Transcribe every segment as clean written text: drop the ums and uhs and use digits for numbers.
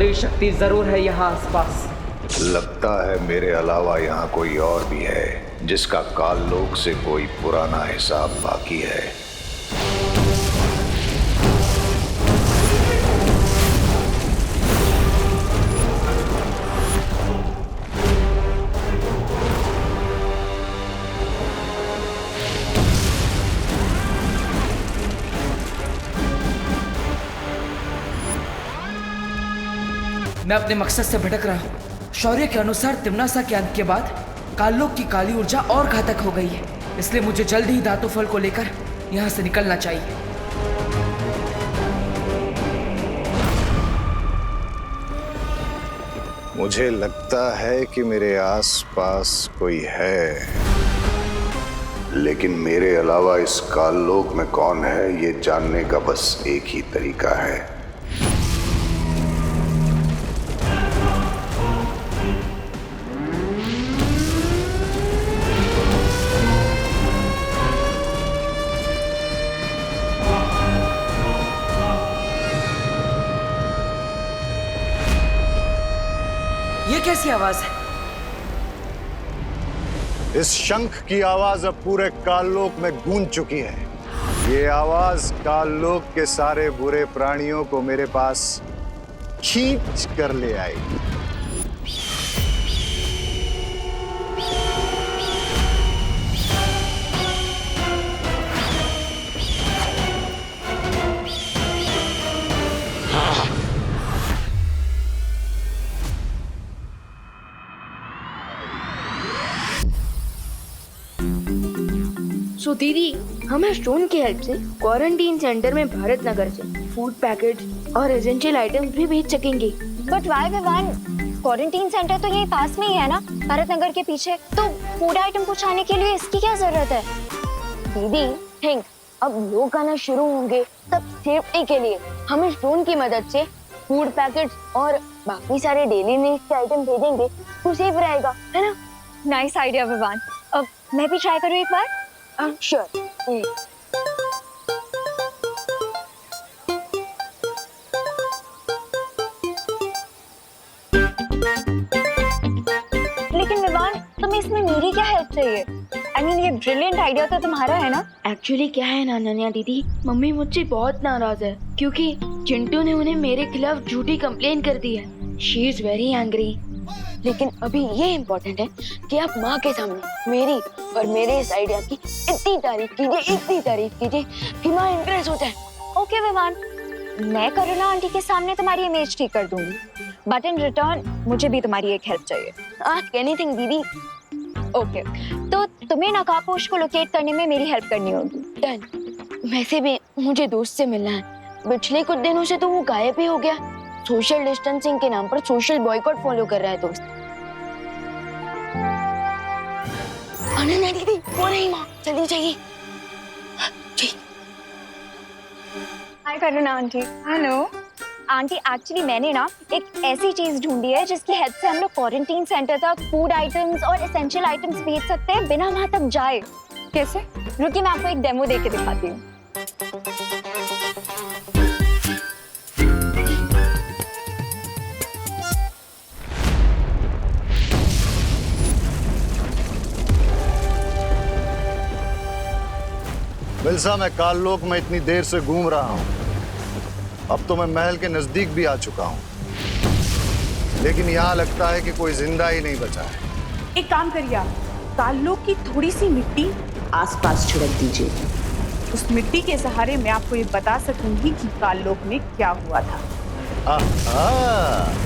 कोई शक्ति जरूर है यहाँ आसपास। लगता है मेरे अलावा यहाँ कोई और भी है जिसका काल लोक से कोई पुराना हिसाब बाकी है। मैं अपने मकसद से भटक रहा हूँ। शौर्य के अनुसार तिम्नासा के अंत के बाद काललोक की काली ऊर्जा और घातक हो गई है, इसलिए मुझे जल्द ही धातु फल को लेकर यहाँ से निकलना चाहिए। मुझे लगता है कि मेरे आसपास कोई है, लेकिन मेरे अलावा इस काललोक में कौन है ये जानने का बस एक ही तरीका है। ये कैसी आवाज है? इस शंख की आवाज अब पूरे काललोक में गूंज चुकी है। ये आवाज काललोक के सारे बुरे प्राणियों को मेरे पास खींच कर ले आएगी। सो दीदी, हमें स्टोन की हेल्प से क्वारंटीन सेंटर में भारत नगर से फूड पैकेट और एसेंशियल आइटम्स भी भेज सकेंगे। But why Vivaan, quarantine centre तो यही पास में ही है ना, भारत नगर के पीछे। तो फूड आइटम पहुंचाने के लिए इसकी क्या जरूरत है? दीदी थिंक, अब लोग आना शुरू होंगे तब सेफ्टी के लिए हम स्टोन की मदद से फूड पैकेट्स और बाकी सारे डेली नीड्स के आइटम भेजेंगे तो सेफ रहेगा, है ना? Nice idea Vivaan. अब मैं भी ट्राई करूँ एक बार? श्योर। लेकिन विवान, तुम्हें इसमें मेरी क्या हेल्प चाहिए? I mean, ये ब्रिलियंट आइडिया तो तुम्हारा है ना? एक्चुअली क्या है ना नन्या दीदी, मम्मी मुझसे बहुत नाराज है क्योंकि चिंटू ने उन्हें मेरे खिलाफ झूठी कंप्लेन कर दी है। She is very angry. लेकिन अभी ये इम्पोर्टेंट है कि आप माँ के सामने मेरी और मेरे इस आइडिया की इतनी तारीफ कीजिए कि माँ इम्प्रेस हो जाए। ओके विवान, मैं करुणा आंटी के सामने तुम्हारी इमेज ठीक कर दूंगी, बट इन रिटर्न मुझे भी तुम्हारी एक हेल्प चाहिए। आस्क एनीथिंग दीदी। ओके, तो तुम्हें नकाबपोश को लोकेट करने में मेरी हेल्प करनी होगी। डन। वैसे भी मुझे दोस्त से मिलना है, पिछले कुछ दिनों से तो वो गायब ही हो गया। सोशल डिस्टेंसिंग के नाम पर सोशल बॉयकॉट फॉलो कर रहा है दोस्त। अनन्या दीदी, वो नहीं माँ, जल्दी चाहिए। हाय करुणा आंटी। हेलो आंटी, एक्चुअली मैंने ना एक ऐसी चीज ढूंढी है जिसकी हेल्प से हम लोग क्वारंटीन सेंटर तक फूड आइटम्स और एसेंशियल आइटम्स भेज सकते हैं बिना वहां तक जाए। कैसे? रुकिए, मैं आपको एक डेमो देके दिखाती हूँ। मिल्सा, मैं काललोक में इतनी देर से घूम रहा हूँ, अब तो मैं महल के नजदीक भी आ चुका हूँ, लेकिन यहाँ लगता है कि कोई जिंदा ही नहीं बचा है। एक काम करिए, आप काललोक की थोड़ी सी मिट्टी आसपास छिड़क दीजिए। उस मिट्टी के सहारे मैं आपको ये बता सकूंगी कि काललोक में क्या हुआ था। आहा।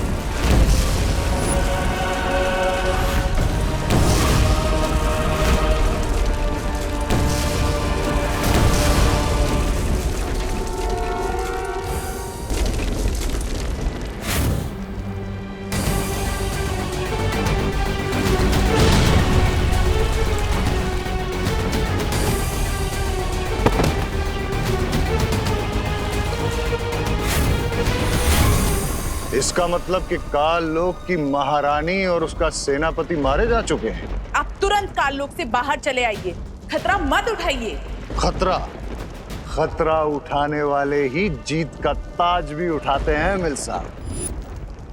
इसका मतलब कि काललोक की महारानी और उसका सेनापति मारे जा चुके हैं। आप तुरंत काललोक से बाहर चले आइए, खतरा मत उठाइए। खतरा उठाने वाले ही जीत का ताज भी उठाते हैं मिल्सा।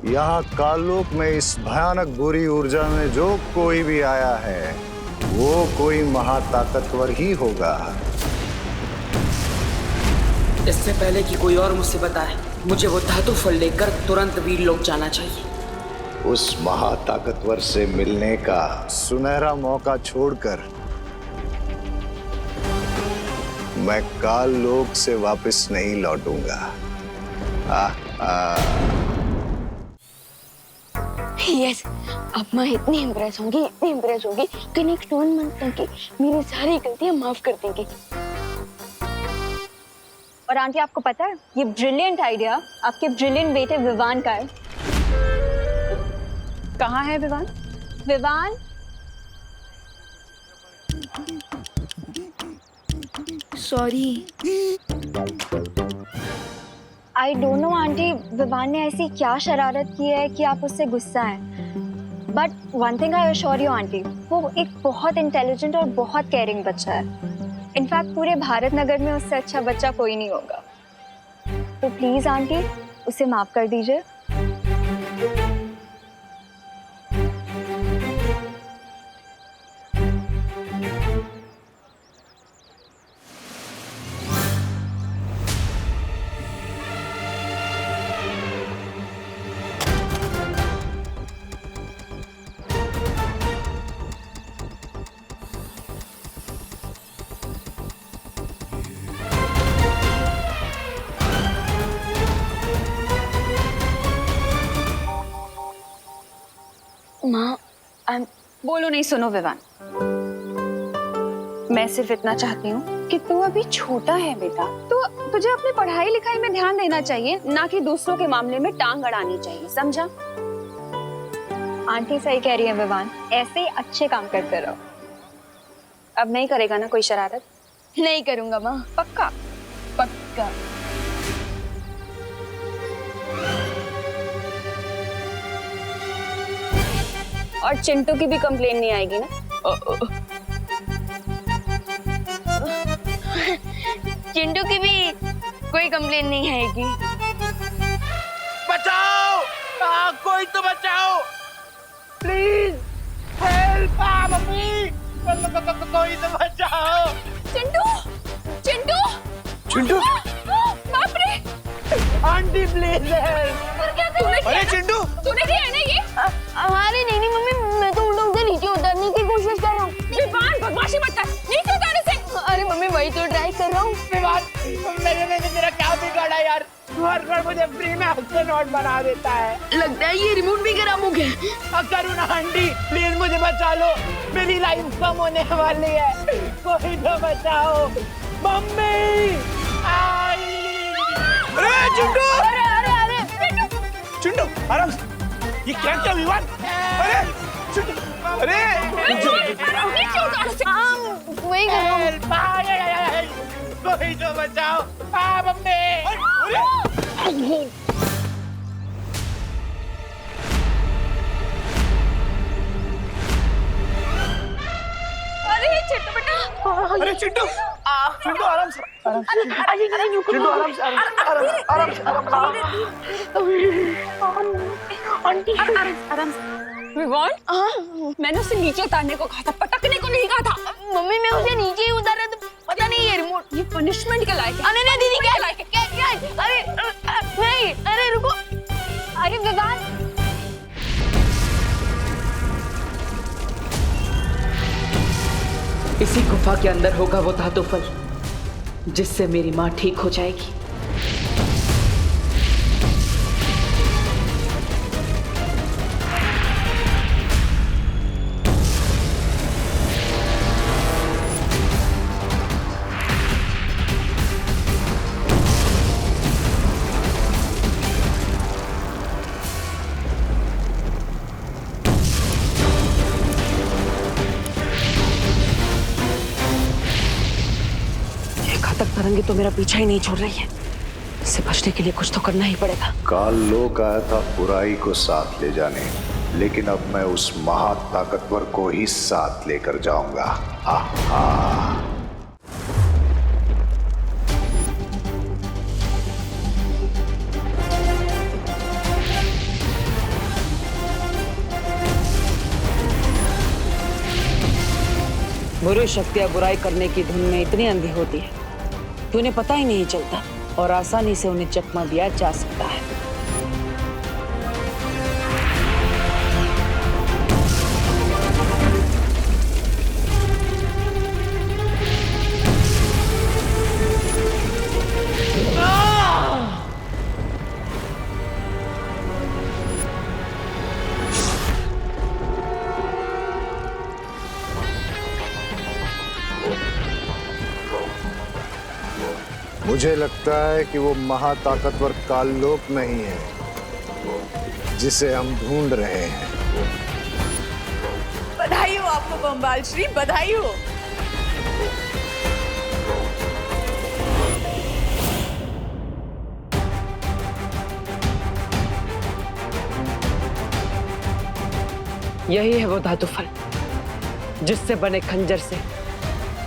यहाँ कालोक में इस भयानक बुरी ऊर्जा में जो कोई भी आया है वो कोई महाताकतवर ही होगा। इससे पहले कि कोई और मुझसे बताए, मुझे वो धातु फल लेकर तुरंत वीर लोक जाना चाहिए। उस महाताकतवर से मिलने का सुनहरा मौका छोड़कर मैं काल लोक से वापस नहीं लौटूंगा। यस, अब मैं इतनी इम्प्रेस होंगी कि नेक्स्ट 1 मंथ तक की मेरी सारी गलतियां माफ कर देंगी। और आंटी आपको पता है ये ब्रिलियंट आइडिया आपके ब्रिलियंट बेटे विवान का है। कहाँ है Vivaan? Vivaan, sorry. I don't know aunty, Vivaan ने ऐसी क्या शरारत की है कि आप उससे गुस्सा हैं। But one thing I assure you aunty, वो एक बहुत इंटेलिजेंट और बहुत केयरिंग बच्चा है। इनफैक्ट पूरे भारत नगर में उससे अच्छा बच्चा कोई नहीं होगा। तो प्लीज आंटी उसे माफ कर दीजिए। माँ, बोलो नहीं। सुनो विवान, मैं सिर्फ इतना चाहती हूँ कि तू अभी छोटा है बेटा, तो तुझे अपनी पढ़ाई लिखाई में ध्यान देना चाहिए, ना कि दूसरों के मामले में टांग अड़ानी चाहिए, समझा? आंटी सही कह रही है विवान, ऐसे ही अच्छे काम करते रहो। अब नहीं करेगा ना कोई शरारत? नहीं करूंगा माँ। पक्का? पक्का। और चिंटू की भी कंप्लेन नहीं आएगी ना? चिंटू की भी कोई कंप्लेन नहीं आएगी। बचाओ! कोई तो बचाओ! Please help! मम्मी! कोई तो बचाओ! चिंटू! चिंटू! चिंटू! बाप रे! Aunty please help! पर क्या तूने अरे चिंटू! तूने किया है ना ये? अरे नहीं मम्मी, मैं तो उल्टा से नीचे उतरने की कोशिश कर रहा हूँ। विवान बदमाशी मत कर, नीचे उतारने से। अरे मम्मी वही तो ट्राई कर रहा हूँ। मैंने तेरा क्या बिगाड़ा यार? हर बार मुझे फ्री में हफ्ते नोट बना देता है। लगता है ये रिमोट भी खराब हो गया। करुणा आंटी प्लीज मुझे बचा लो, मेरी लाइफ कम होने वाली है, कोई तो बचाओ। मम्मी! अरे चिंटू! चिंटू आराम से, ये क्या क्या विवान? अरे चिंटू! अरे नीचे उतार से। वही कर रहा हूँ। कोई तो बचाओ। मम्मी! अरे चिंटू बेटा! अरे चिंटू! चिंटू आराम से, चिंटू आराम से, आराम से। विवान, मैंने उसे नीचे उतारने को कहा था, पटकने को नहीं कहा था। मम्मी मैं उसे नीचे ही उतार रहा था, पता नहीं ये रिमोट। ये पनिशमेंट के लायक है। अरे नहीं दीदी, क्या? अरे नहीं, अरे रुको। अरे विवान, इसी गुफा के अंदर होगा वो धातु फल, जिससे मेरी माँ ठीक हो जाएगी। घातक तरंगे तो मेरा पीछा ही नहीं छोड़ रही है। इससे बचने के लिए कुछ तो करना ही पड़ेगा। काल लोक आया था बुराई को साथ ले जाने, लेकिन अब मैं उस महाताकतवर को ही साथ लेकर जाऊंगा। आहा। बुरी शक्तियां बुराई करने की धुन में इतनी अंधी होती है कि उन्हें पता ही नहीं चलता और आसानी से उन्हें चकमा दिया जा सकता है। मुझे लगता है कि वो महाताकतवर काललोक नहीं है जिसे हम ढूंढ रहे हैं। बधाई हो आपको बम्बाल श्री, बधाई हो। यही है वो धातु फल जिससे बने खंजर से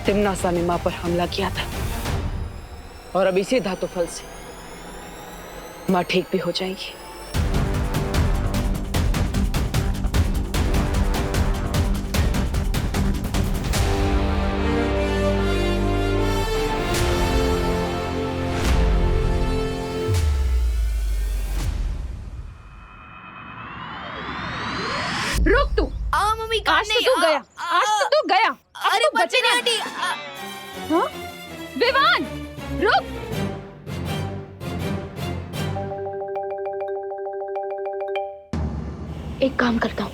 तिम्नासा ने मां पर हमला किया था, और अब इसी धातु फल से मां ठीक भी हो जाएगी। रुक तू। मम्मी आज तो तू गया, आज तो तू गया। अरे बच्चे नहीं आंटी। हाँ? विवान, रुक। एक काम करता हूँ,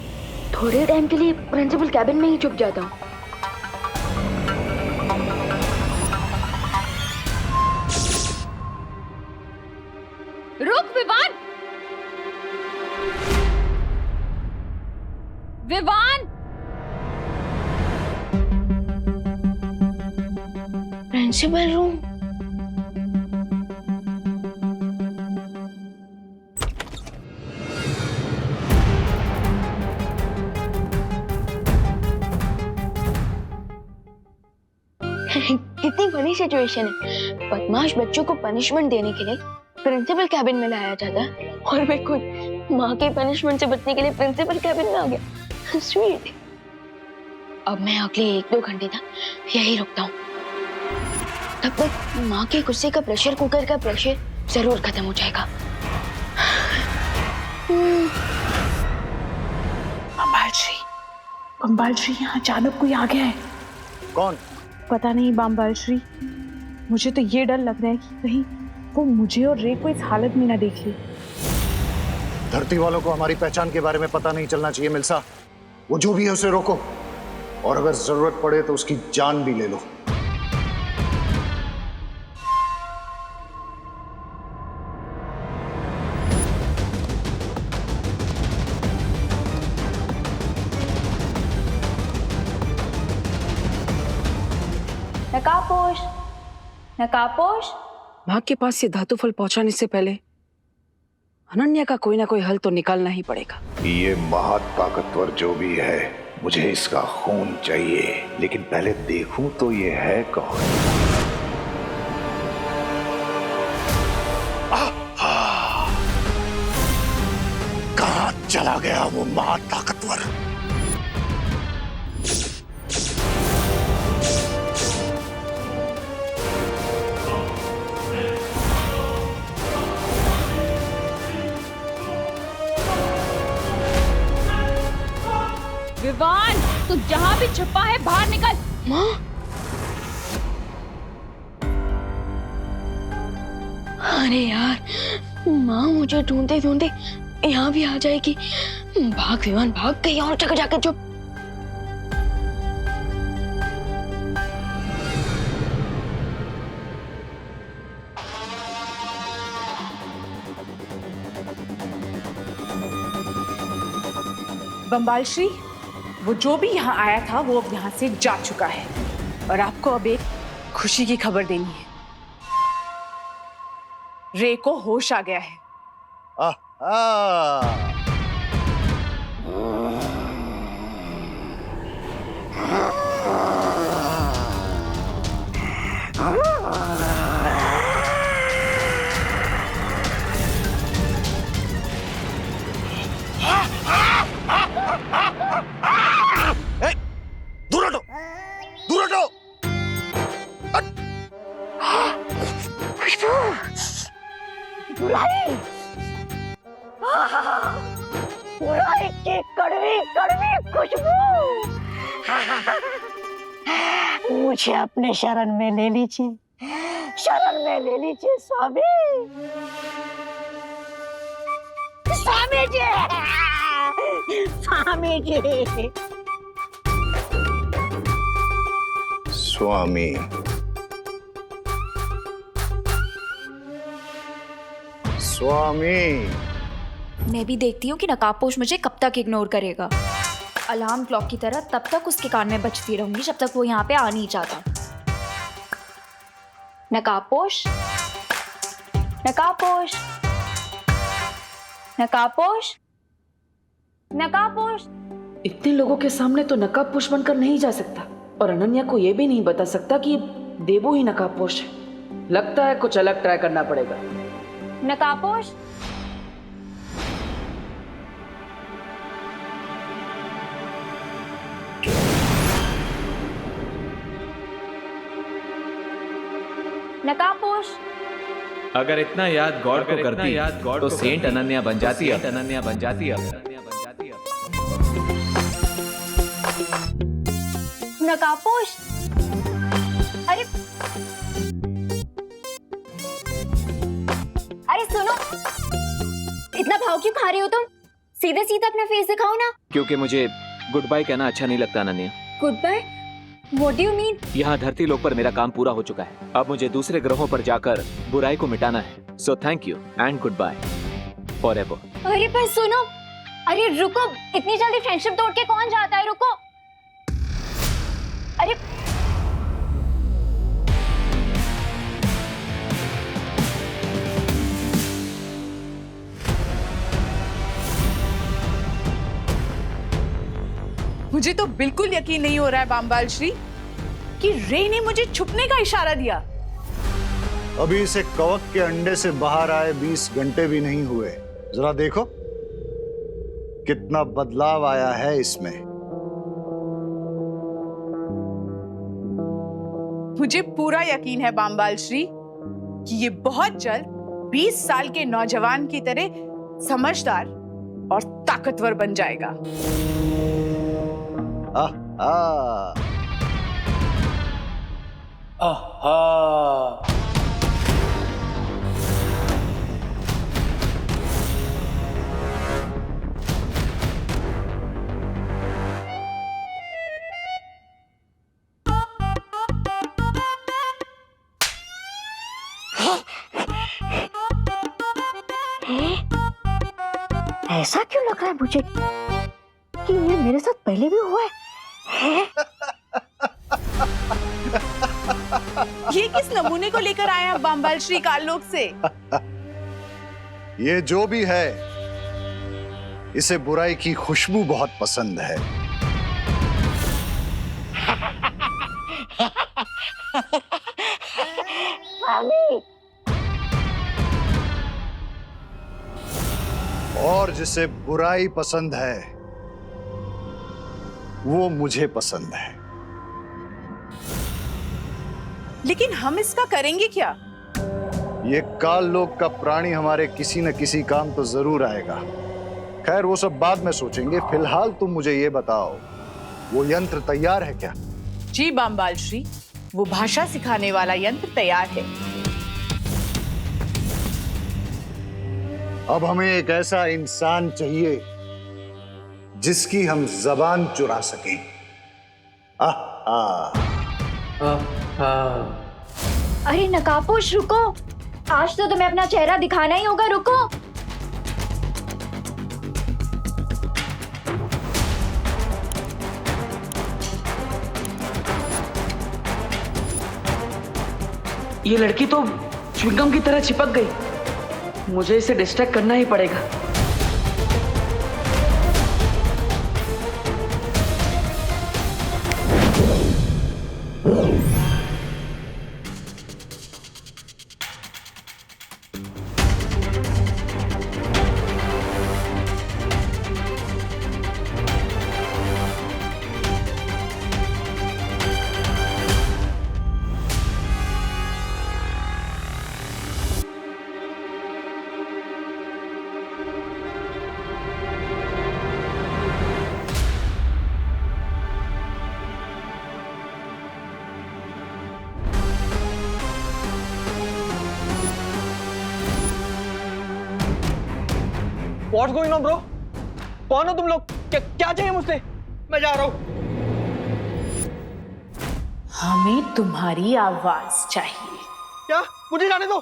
थोड़े टाइम के लिए प्रिंसिपल कैबिन में ही छुप जाता हूँ। रुक विवान। Vivaan, principal room. कितनी बड़ी सिचुएशन है। बदमाश बच्चों को पनिशमेंट देने के लिए प्रिंसिपल कैबिन में लाया जाता है और मैं खुद माँ के पनिशमेंट से बचने के लिए प्रिंसिपल कैबिन में आ गया। स्वीट। अब मैं अगले 1-2 घंटे तक यही रुकता हूँ। तब तक माँ के गुस्से का प्रेशर कुकर का प्रेशर जरूर खत्म हो जाएगा। बम्बाल श्री यहाँ अचानक कोई आ गया है। कौन? पता नहीं बम्बाल श्री, मुझे तो ये डर लग रहा है कि कहीं वो मुझे और रे को इस हालत में ना देख ले। धरती वालों को हमारी पहचान के बारे में पता नहीं चलना चाहिए मिल्सा। वो जो भी है उसे रोको, और अगर जरूरत पड़े तो उसकी जान भी ले लो। नकापोश, नकापोश। मां के पास ये धातु फल पहुंचाने से पहले अनन्या का कोई ना कोई हल तो निकालना ही पड़ेगा। ये महाताकतवर जो भी है, मुझे इसका खून चाहिए, लेकिन पहले देखूं तो ये है कौन। कहां चला गया वो महाताकतवर? विवान, तू जहाँ भी छुपा है बाहर निकल। माँ, अरे यार, माँ मुझे ढूंढते ढूंढते यहाँ भी आ जाएगी। भाग विवान भाग, कहीं और जगह जाकर चुप। बम्बाल श्री, वो जो भी यहाँ आया था वो अब यहाँ से जा चुका है, और आपको अब एक खुशी की खबर देनी है। रे को होश आ गया है। दूर हटो, दूर चाय की कड़वी कड़वी खुशबू। मुझे अपने शरण में ले लीजिए, शरण में ले लीजिए स्वामी। स्वामी जी, स्वामी जी। स्वामी, स्वामी। मैं भी देखती हूँ कि नकाबपोश मुझे कब तक इग्नोर करेगा। अलार्म क्लॉक की तरह तब तक उसके कान में बजती रहूंगी जब तक वो यहाँ पे आ नहीं जाता। नकाबपोश, नकाबपोश, नकाबपोश, नकाबपोश। इतने लोगों के सामने तो नकाबपोश बनकर नहीं जा सकता, और अनन्या को ये भी नहीं बता सकता कि देवो ही नकाबपोश है। लगता है कुछ अलग ट्राई करना पड़ेगा। नकाबपोश, नकाबपोश। अगर इतना याद गॉड को करती तो सेंट अनन्या बन जाती है। अनन्या बन जाती है। नकाबपोश, अरे अरे सुनो, इतना भाव क्यों खा रहे हो तुम? सीधे सीधे अपना फेस दिखाओ ना। क्योंकि मुझे गुड बाय कहना अच्छा नहीं लगता Ananya. Good bye? What do you mean? यहाँ धरती लोक पर मेरा काम पूरा हो चुका है। अब मुझे दूसरे ग्रहों पर जाकर बुराई को मिटाना है। So thank you and good bye forever. अरे पर सुनो, अरे रुको, इतनी जल्दी फ्रेंडशिप तोड़ के कौन जाता है? रुको। अरे मुझे तो बिल्कुल यकीन नहीं हो रहा है बामबाल श्री कि रे ने मुझे छुपने का इशारा दिया। अभी इसे कवक के अंडे से बाहर आए 20 घंटे भी नहीं हुए। जरा देखो कितना बदलाव आया है इसमें। मुझे पूरा यकीन है बामबाल श्री कि ये बहुत जल्द 20 साल के नौजवान की तरह समझदार और ताकतवर बन जाएगा। ऐसा क्यों लग रहा है मुझे कि ये मेरे साथ पहले भी हुआ है? ये किस नमूने को लेकर आए हैं बामबाल श्री काललोक से? ये जो भी है, इसे बुराई की खुशबू बहुत पसंद है। स्वामी, और जिसे बुराई पसंद है वो मुझे पसंद है। लेकिन हम इसका करेंगे क्या? ये काल लोक का प्राणी हमारे किसी न किसी काम तो जरूर आएगा। खैर वो सब बाद में सोचेंगे। फिलहाल तुम मुझे ये बताओ, वो यंत्र तैयार है क्या? जी बामबाल श्री, वो भाषा सिखाने वाला यंत्र तैयार है। अब हमें एक ऐसा इंसान चाहिए जिसकी हम जबान चुरा सकें। अरे नकाबपोश रुको, आज तो तुम्हें अपना चेहरा दिखाना ही होगा। रुको। ये लड़की तो च्युइंगम की तरह चिपक गई। मुझे इसे डिस्ट्रैक्ट करना ही पड़ेगा। What's going on, bro? कौन हो तुम लोग? क्या चाहिए मुझसे? मैं जा रहा हूँ। हमें तुम्हारी आवाज चाहिए। क्या? मुझे जाने दो।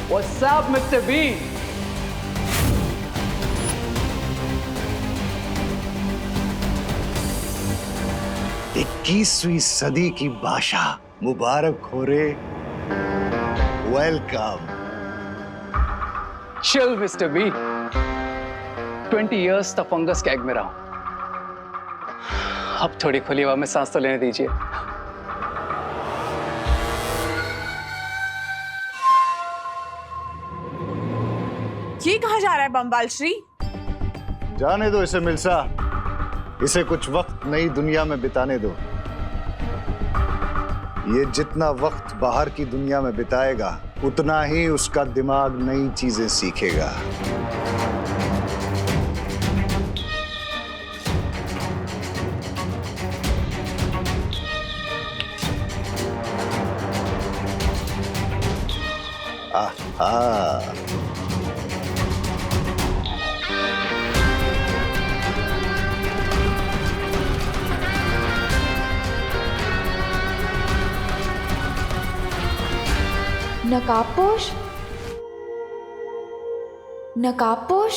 What's up, Mr. Bean? इक्कीसवीं सदी की भाषा मुबारक हो रे। Welcome. Chill, Mr. B. 20 years तक फंगस कैग में रहा हूं। अब थोड़ी खुली हवा में सांस तो लेने दीजिए। ये कहाँ जा रहा है बम्बाल श्री? जाने दो इसे मिल्सा, इसे कुछ वक्त नई दुनिया में बिताने दो। ये जितना वक्त बाहर की दुनिया में बिताएगा उतना ही उसका दिमाग नई चीजें सीखेगा। आहा। नकाबपोश? नकाबपोश?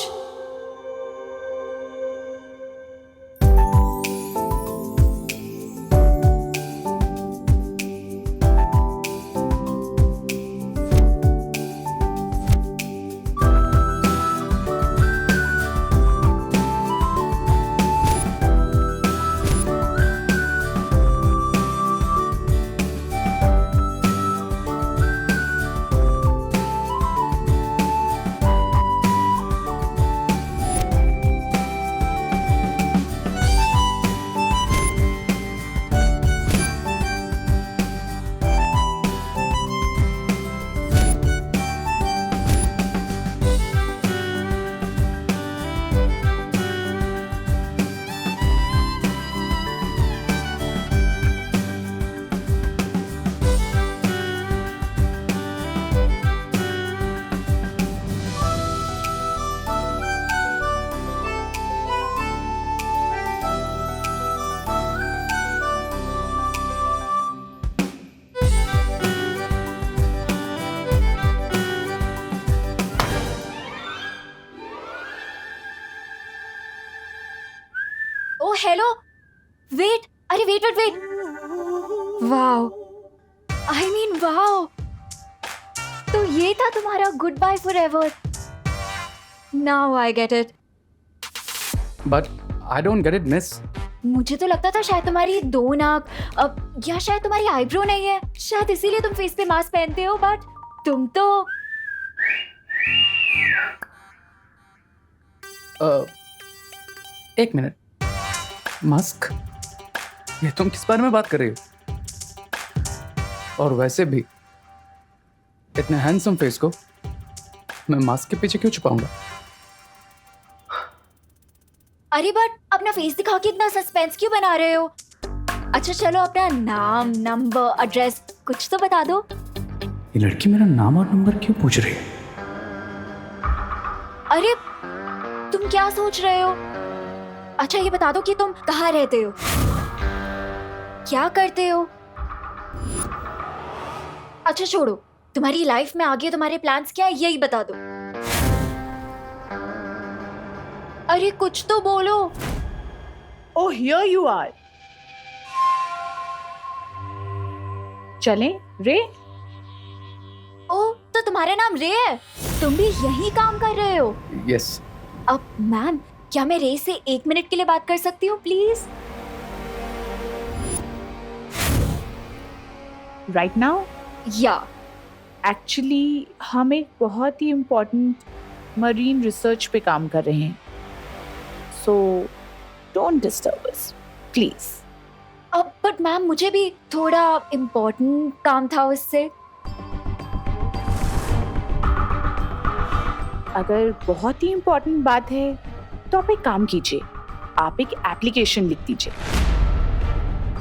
ओ हेलो, वेट, अरे wait wait wait, wow, I mean wow, तो ये था तुम्हारा good bye forever. Now I get it. But I don't get it miss. मुझे तो लगता था शायद तुम्हारी दो नाक, अब या शायद तुम्हारी आईब्रो नहीं है, शायद इसीलिए तुम फेस पे मास्क पहनते हो, बट तुम तो एक मिनट, मास्क? ये तुम किस बारे में बात कर रही हो? और वैसे भी इतने हैंडसम फेस को मैं मास्क के पीछे क्यों छुपाऊंगा? अरे बट अपना फेस दिखा के इतना सस्पेंस क्यों बना रहे हो? अच्छा चलो अपना नाम, नंबर, एड्रेस कुछ तो बता दो। ये लड़की मेरा नाम और नंबर क्यों पूछ रही है? अरे तुम क्या सोच रहे हो? अच्छा ये बता दो कि तुम कहाँ रहते हो, क्या करते हो? अच्छा छोड़ो, तुम्हारी लाइफ में आगे तुम्हारे प्लान्स क्या है यही बता दो। अरे कुछ तो बोलो। Oh here you are. चलें रे? ओह तो तुम्हारा नाम रे है, तुम भी यही काम कर रहे हो? यस। अब मैम क्या मैं रे से 1 मिनट के लिए बात कर सकती हूँ प्लीज? Right now? या एक्चुअली हम एक बहुत ही इम्पोर्टेंट मरीन रिसर्च पे काम कर रहे हैं, so don't disturb us please. अब बट मैम मुझे भी थोड़ा इम्पोर्टेंट काम था उससे। अगर बहुत ही इम्पोर्टेंट बात है तो आप एक काम कीजिए, आप एक एप्लीकेशन लिख दीजिए,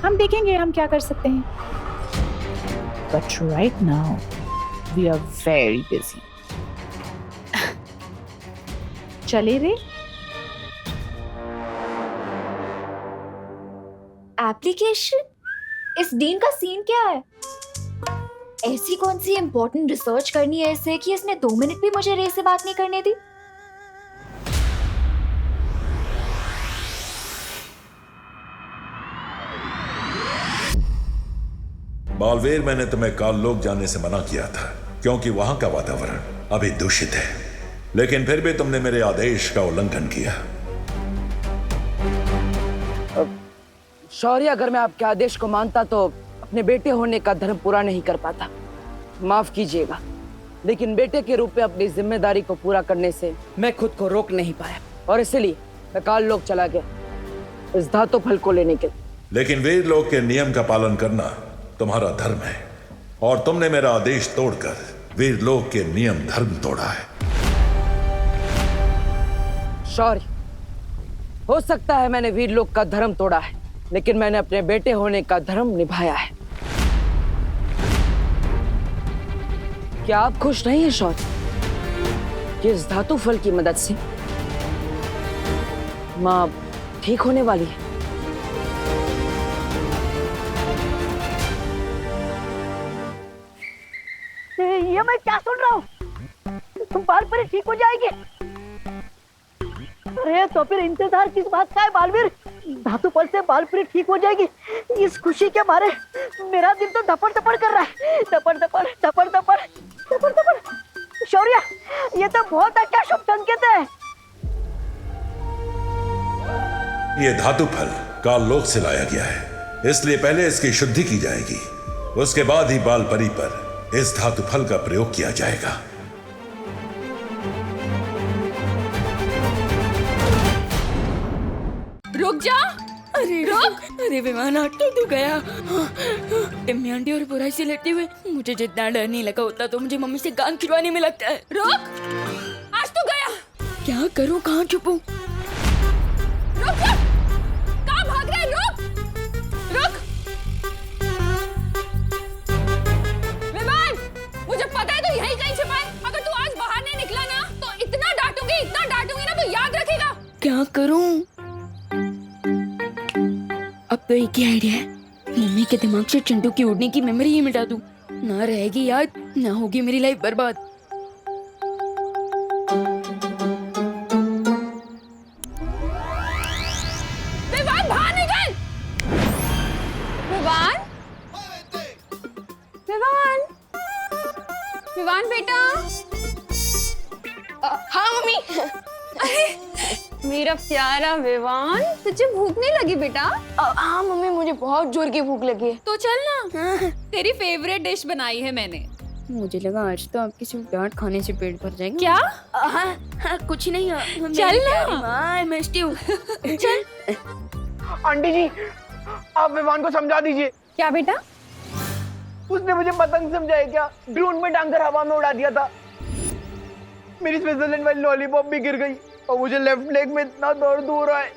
हम देखेंगे हम क्या कर सकते हैं। But right now we are very busy. चले रे? एप्लीकेशन? इस डीन का सीन क्या है? ऐसी कौन सी इम्पोर्टेंट रिसर्च करनी है इससे कि इसने 2 मिनट भी मुझे रे से बात नहीं करने दी? बालवीर, मैंने तुम्हें काललोक जाने से मना किया था क्योंकि वहां का वातावरण अभी दूषित है, लेकिन फिर भी तुमने मेरे आदेश का उल्लंघन किया। शौर्य, अगर मैं आपके आदेश को मानता तो अपने बेटे होने का धर्म पूरा नहीं कर पाता। माफ कीजिएगा, लेकिन बेटे के रूप में अपनी जिम्मेदारी को पूरा करने से मैं खुद को रोक नहीं पाया और इसलिए मैं काललोक चला गया इस धातु फल को लेने के लिए। लेकिन वीर लोक के नियम का पालन करना तुम्हारा धर्म है और तुमने मेरा आदेश तोड़कर वीर लोक के नियम धर्म तोड़ा है। शौर्य, हो सकता है मैंने वीर लोक का धर्म तोड़ा है, लेकिन मैंने अपने बेटे होने का धर्म निभाया है। क्या आप खुश नहीं हैं शौर्य कि इस धातु फल की मदद से मां ठीक होने वाली है? ये मैं क्या सुन रहा हूँ? तुम बालवीर ठीक हो जाएगी? अरे तो फिर इंतजार किस बात का है बालवीर? धातु फल से बालवीर ठीक हो जाएगी, इस खुशी के मारे मेरा दिल तो धपड़ धपड़ कर रहा है, धपड़ धपड़ धपड़ धपड़ धपड़ धपड़। शौर्य, ये तो बहुत अच्छा शुभ संकेत है। ये धातु फल काललोक से लाया गया है, इसलिए पहले इसकी शुद्धि की जाएगी, उसके बाद ही बाल परी पर इस धातु फल का प्रयोग किया जाएगा। रुक जा, अरे रुक, अरे विमान ऑटो तो गया। टिम्मी आंटी और बुराई से लड़ते हुए मुझे जितना डर नहीं लगा उतना तो मुझे मम्मी से कान खिंचवाने में लगता है। रुक, आज तो गया। क्या करूं, कहाँ छुपूं? रुक जा, कहाँ भाग रहा है? रुक, रुक। विमान, मुझे पता है तू यहीं कहीं छिपा है। अगर तू आज बाहर नहीं निकला ना तो इतना डांटूंगी ना तो याद रखेगा। क्या करूं? अब तो एक ही आइडिया है, मम्मी के दिमाग से चिंटू की उड़ने की मेमोरी ही मिटा दूं। ना रहेगी याद, ना होगी मेरी लाइफ बर्बाद। विवान बाहर निकल! विवान, विवान, विवान बेटा। हाँ मम्मी। अरे मेरा प्यारा विवान, तुझे भूख नहीं लगी बेटा? हाँ मम्मी, मुझे बहुत जोर की भूख लगी है। तो चल ना, तेरी फेवरेट डिश बनाई है मैंने। मुझे लगा आज तो आपकी सिर्फ डांट खाने से पेट भर जाएगा। क्या? हाँ, कुछ नहीं। चल ना, मैं मिस्टी हूँ। चल। आंटी जी, आप विवान को समझा दीजिए। क्या बेटा? उसने मुझे पतंग समझाया क्या? ड्रोन में टांग कर हवा में उड़ा दिया था। मेरी स्विट्जरलैंड वाली लॉलीपॉप भी गिर गई और मुझे लेफ्ट लेग में इतना दर्द हो रहा है,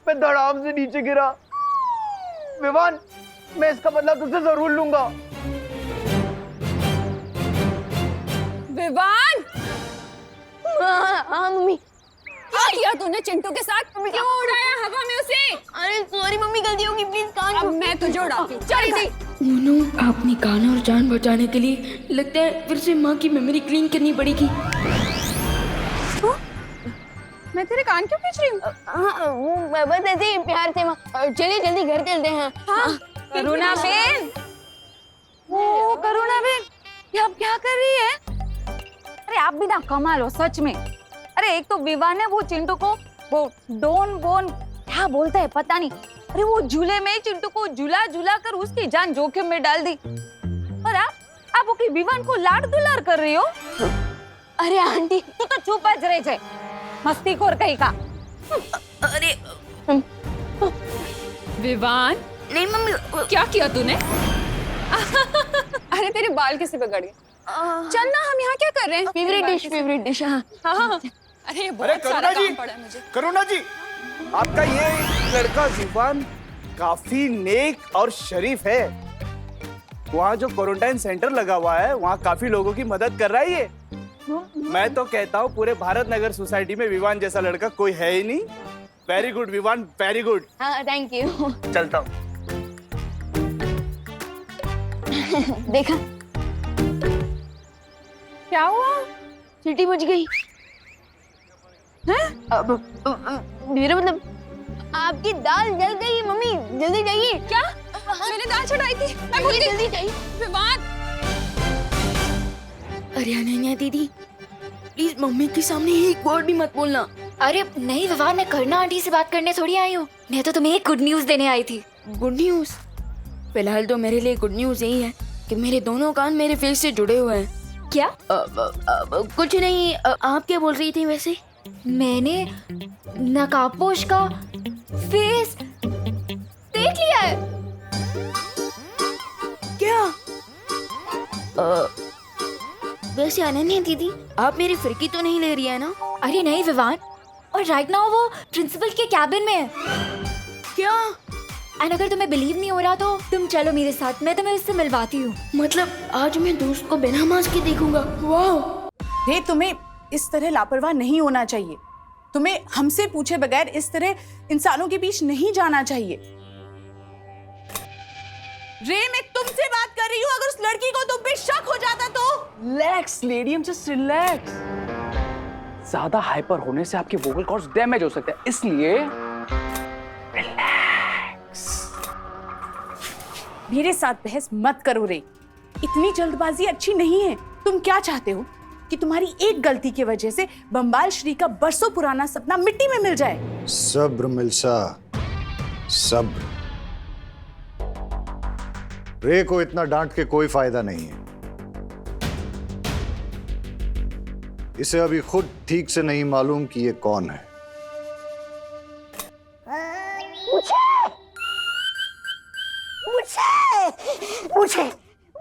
मैं धड़ाम से नीचे गिरा। विवान, मैं इसका बदला तुझसे जरूर लूंगा। विवान! हाँ मम्मी। क्या किया तूने चिंटू के साथ? क्यों उड़ाया हवा में उसे? अरे सॉरी मम्मी, गलती होगी, प्लीज कान अब मैं तुझे उड़ाती हूँ। चल इधर। मोनू, अपनी कान और जान बचाने के लिए लगता है फिर से माँ की मेमोरी क्लीन करनी पड़ेगी। मैं तेरे कान क्यों खींच रही हूँ? हाँ वो बस ऐसे ही प्यार से माँ। चलिए जल्दी घर चलते हैं। हाँ करुणा बेन, वो करुणा बेन, ये आप क्या कर रही है? अरे आप भी ना कमाल हो सच में। अरे एक तो विवाह ने वो चिंटू को वो डोन बोन क्या बोलता है पता नहीं, अरे वो झूले में चिंटू को झूला झूला कर उसकी जान जोखिम में डाल दी। और आप ओके विवान को लाड दुलार कर रही हो? अरे आंटी तू तो चुप ज रहे छे, मस्तीखोर कहीं का। अरे विवान, नहीं मम्मी, क्या किया तूने? अरे तेरे बाल कैसे बिगड़ गए? चल ना, हम यहाँ क्या कर रहे हैं? Favourite dish. हाँ हाँ। अरे बहुत सारा काम पड़ा है मुझे। करुणा जी, आपका ये लड़का विवान काफी नेक और शरीफ है। वहाँ जो क्वारंटाइन सेंटर लगा हुआ है वहाँ काफी लोगों की मदद कर रहा है ये। मैं तो कहता हूँ पूरे भारत नगर सोसाइटी में विवान जैसा लड़का कोई है ही नहीं। Very good Vivaan, very good. हाँ थैंक यू। चलता हूँ। देखा क्या हुआ? सीटी बज गई। हैं? मेरा मतलब आपकी दाल जल गई मम्मी, जल्दी जाइए। क्या? मैंने दाल चढ़ाई थी, मैं भूल गई। जल्दी जाइए। विवान, अरे अनन्या दीदी, प्लीज मम्मी के सामने एक वर्ड भी मत बोलना। अरे नहीं विवान, मैं करना आंटी से बात करने थोड़ी आई हूँ, मैं तो तुम्हें एक गुड न्यूज देने आई थी। Good news? फिलहाल तो मेरे लिए गुड न्यूज यही है कि मेरे दोनों कान मेरे फेस से जुड़े हुए हैं। क्या? कुछ नहीं, आप क्या बोल रही थी वैसे? मैंने नकाबपोश का फेस देख लिया है। क्या? वैसे अनन्या दीदी, आप मेरी फिरकी तो नहीं ले रही है ना? अरे नहीं विवान, और राइट नाउ वो प्रिंसिपल के कैबिन में है। क्या? एंड अगर तुम्हें बिलीव नहीं हो रहा तो तुम चलो मेरे साथ, मैं तुम्हें उससे मिलवाती हूँ। मतलब आज मैं दोस्त को बिना मास्क के देखूंगा? वाह! रे, तुम्हें इस तरह लापरवाह नहीं होना चाहिए। तुम्हें हमसे पूछे बगैर इस तरह इंसानों के बीच नहीं जाना चाहिए। रे, मैं तुमसे बात कर रही हूँ, अगर उस लड़की को तुम पे शक हो जाता तो? Relax lady, just relax. ज्यादा हाइपर होने से आपके वोकल कॉर्ड्स डैमेज हो सकते हैं, इसलिए रिलैक्स। मेरे साथ बहस मत करो रे, इतनी जल्दबाजी अच्छी नहीं है। तुम क्या चाहते हो कि तुम्हारी एक गलती की वजह से बंबाल श्री का बरसों पुराना सपना मिट्टी में मिल जाए? सब्र मिल्सा, सब्र। रे को इतना डांट के कोई फायदा नहीं है। इसे अभी खुद ठीक से नहीं मालूम कि ये कौन है।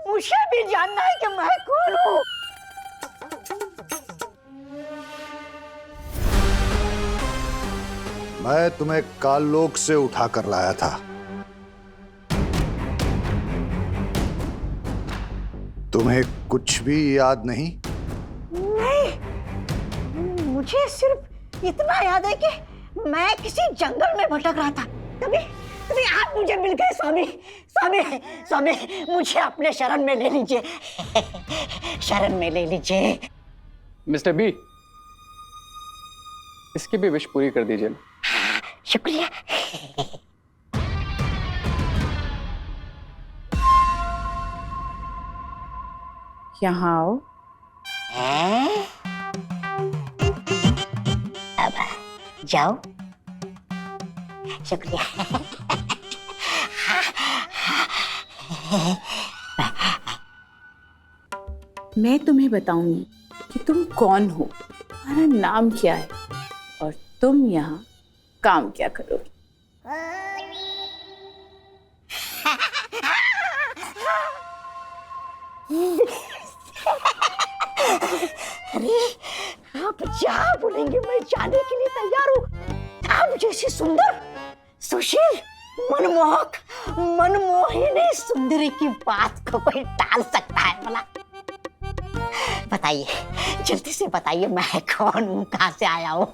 मुझे भी जानना है कि मैं कौन हूँ। मैं तुम्हें काललोक से उठा कर लाया था। तुम्हें कुछ भी याद नहीं? नहीं, मुझे सिर्फ इतना याद है कि मैं किसी जंगल में भटक रहा था, तभी आप मुझे मिल गए। स्वामी, मुझे अपने शरण में ले लीजिए। शरण में ले लीजिए। मिस्टर बी, इसकी भी विश पूरी कर दीजिए। शुक्रिया। यहाँ आओ। अब जाओ। शुक्रिया। मैं तुम्हें बताऊंगी कि तुम कौन हो, तुम्हारा नाम क्या है और तुम यहाँ काम क्या करोगे। अरे आप जहाँ बोलेंगे मैं जाने के लिए तैयार हूँ। आप जैसी सुंदर, सुशील, मनमोहक, मनमोहिनी सुंदरी की बात को कोई टाल सकता है भला? बताइए, जल्दी से बताइए मैं कौन हूँ, कहाँ से आया हूँ?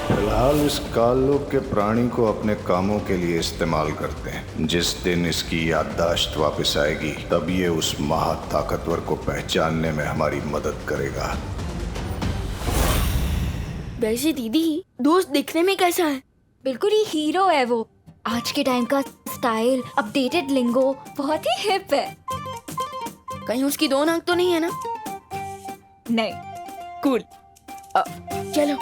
फिलहाल इस काललोक के प्राणी को अपने कामों के लिए इस्तेमाल करते हैं। जिस दिन इसकी याददाश्त वापस आएगी तब ये उस महाताकतवर को पहचानने में हमारी मदद करेगा। वैसे दीदी, दोस्त दिखने में कैसा है? बिल्कुल ही हीरो है वो। आज के टाइम का स्टाइल, अपडेटेड लिंगो, बहुत ही हिप है। कहीं उसकी दो नाक तो नहीं है ना? नहीं, कूल। चलो।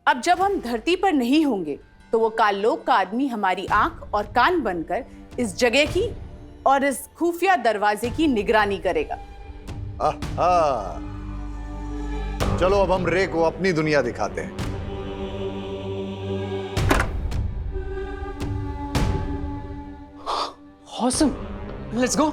अब जब हम धरती पर नहीं होंगे तो वो काललोक का आदमी हमारी आंख और कान बनकर इस जगह की और इस खुफिया दरवाजे की निगरानी करेगा। आहा। चलो अब हम रे को अपनी दुनिया दिखाते हैं। Awesome. Let's go.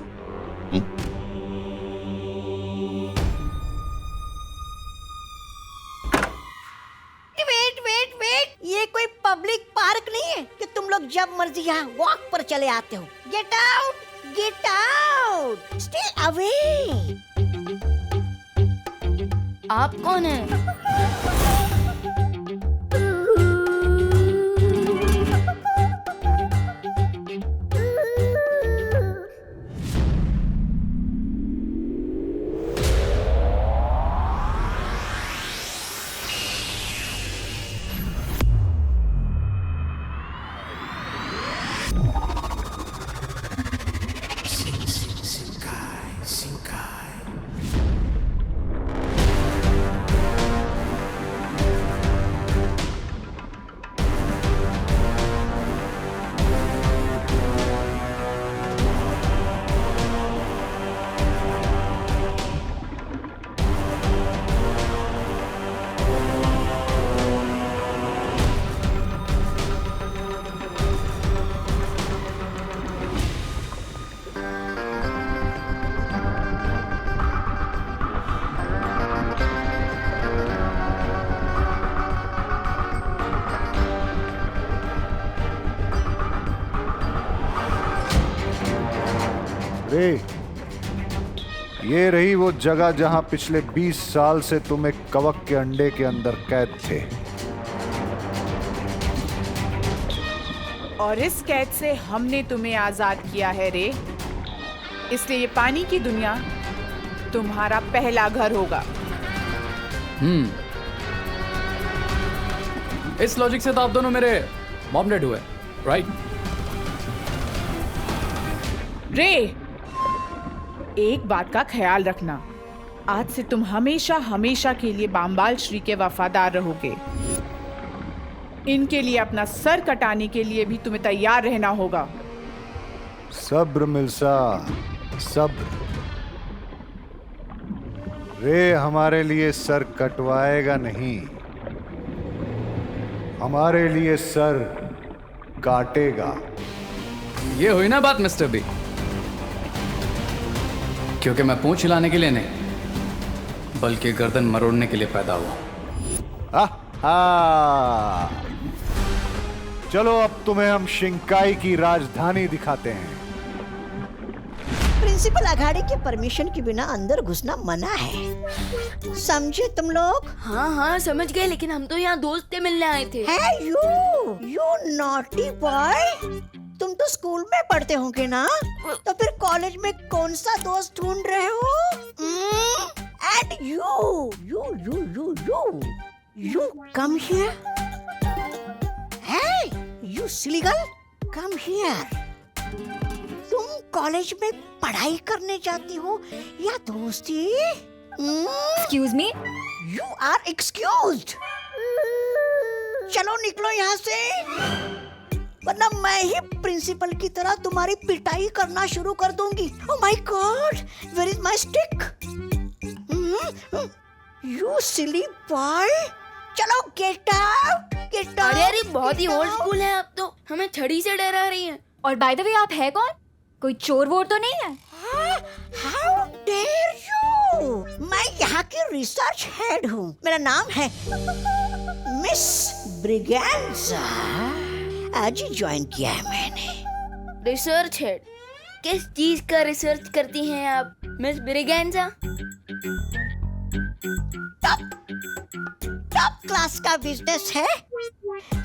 वेट, ये कोई पब्लिक पार्क नहीं है कि तुम लोग जब मर्जी यहाँ वॉक पर चले आते हो। Get out, stay away. आप कौन है? रे, ये रही वो जगह जहां पिछले 20 साल से तुम एक कवक के अंडे के अंदर कैद थे। और इस कैद से हमने तुम्हें आजाद किया है रे। इसलिए ये पानी की दुनिया तुम्हारा पहला घर होगा। इस लॉजिक से तो आप दोनों मेरे मॉम डैड हुए, राइट? रे, एक बात का ख्याल रखना, आज से तुम हमेशा हमेशा के लिए बामबाल श्री के वफादार रहोगे। इनके लिए अपना सर कटाने के लिए भी तुम्हें तैयार रहना होगा। सब्र मिल्सा, सब्र। रे हमारे लिए सर कटवाएगा नहीं, हमारे लिए सर काटेगा। ये हुई ना बात मिस्टर बी, क्योंकि मैं पूंछ हिलाने के लिए नहीं बल्कि गर्दन मरोड़ने के लिए पैदा हुआ। चलो अब तुम्हें हम शिंकाई की राजधानी दिखाते हैं। प्रिंसिपल अघाड़ी के परमिशन के बिना अंदर घुसना मना है, समझे तुम लोग? हाँ समझ गए, लेकिन हम तो यहाँ दोस्त से मिलने आए थे। है यू नॉटी बॉय, तुम तो स्कूल में पढ़ते होंगे ना, तो फिर कॉलेज में कौन सा दोस्त ढूंढ रहे हो? And you come here. Hey, you silly girl, come here. तुम कॉलेज में पढ़ाई करने जाती हो या दोस्ती? Excuse me? You are excused. चलो निकलो यहाँ से, वरना मैं ही प्रिंसिपल की तरह तुम्हारी पिटाई करना शुरू कर दूंगी। Oh my God, where is my stick? You silly boy. चलो get out. अरे बहुत ही ओल्ड स्कूल है, अब तो हमें छड़ी से डरा रही है। और बाय द वे, आप है कौन? कोई चोर वोर तो नहीं है? How dare you? मैं यहाँ की रिसर्च हेड हूँ, मेरा नाम है मिस ब्रिगेंजा, आज ही ज्वाइन किया है मैंने। रिसर्च हेड, किस चीज का रिसर्च करती हैं आप मिस ब्रिगेंजा? टॉप क्लास का बिजनेस है,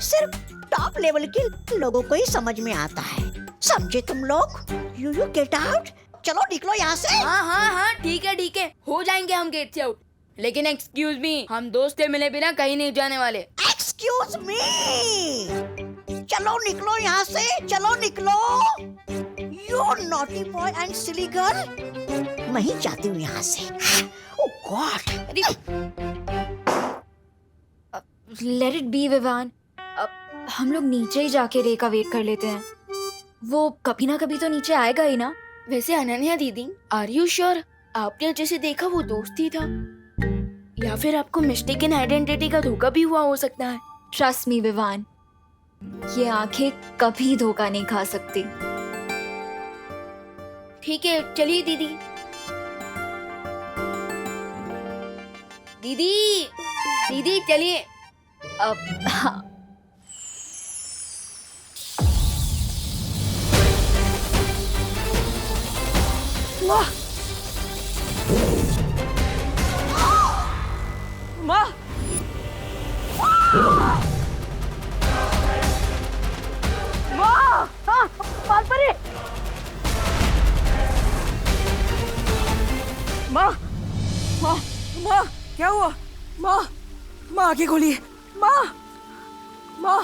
सिर्फ टॉप लेवल के लोगों को ही समझ में आता है, समझे तुम लोग? यू गेट आउट, चलो निकलो यहाँ से। हाँ, ठीक है, हो जाएंगे हम गेट से आउट। लेकिन एक्सक्यूज मी, हम दोस्त से मिले बिना कहीं नहीं जाने वाले। एक्सक्यूज मी, चलो निकलो यहाँ से, चलो निकलो। You naughty boy and silly girl, मैं ही जाती हूँ यहाँ से। Oh God. Let it be Vivan, अब हम लोग नीचे ही जाके रे का वेट कर लेते हैं। वो कभी ना कभी तो नीचे आएगा ही ना। वैसे अनन्या दीदी, आर यू श्योर आपने जैसे देखा वो दोस्त ही था, या फिर आपको मिस्टेकन आइडेंटिटी का धोखा भी हुआ हो सकता है? ट्रस्ट मी विवान, ये आंखें कभी धोखा नहीं खा सकती। ठीक है, चलिए दीदी। दीदी चलिए। अब हाँ, माँ, बालपरी, माँ, क्या हुआ? माँ, आंखें खोलिए। माँ, माँ,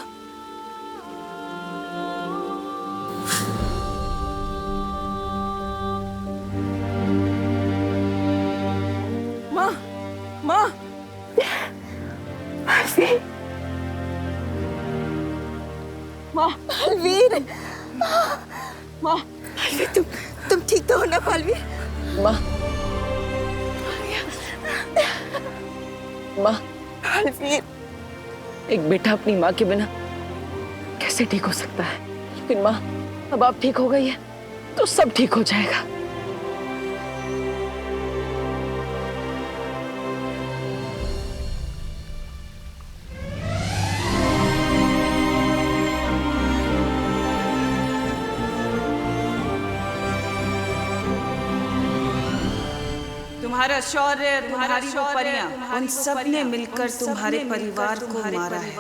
माँ, पालवीर, माँ, तुम ठीक तो हो ना पालवीर? माँ, पालवीर, एक बेटा अपनी माँ के बिना कैसे ठीक हो सकता है? लेकिन माँ, अब आप ठीक हो गई है तो सब ठीक हो जाएगा। तुम्हारा शौर्य, तुम्हारी वो परियां, उन सब ने मिलकर तुम्हारे परिवार को मारा है।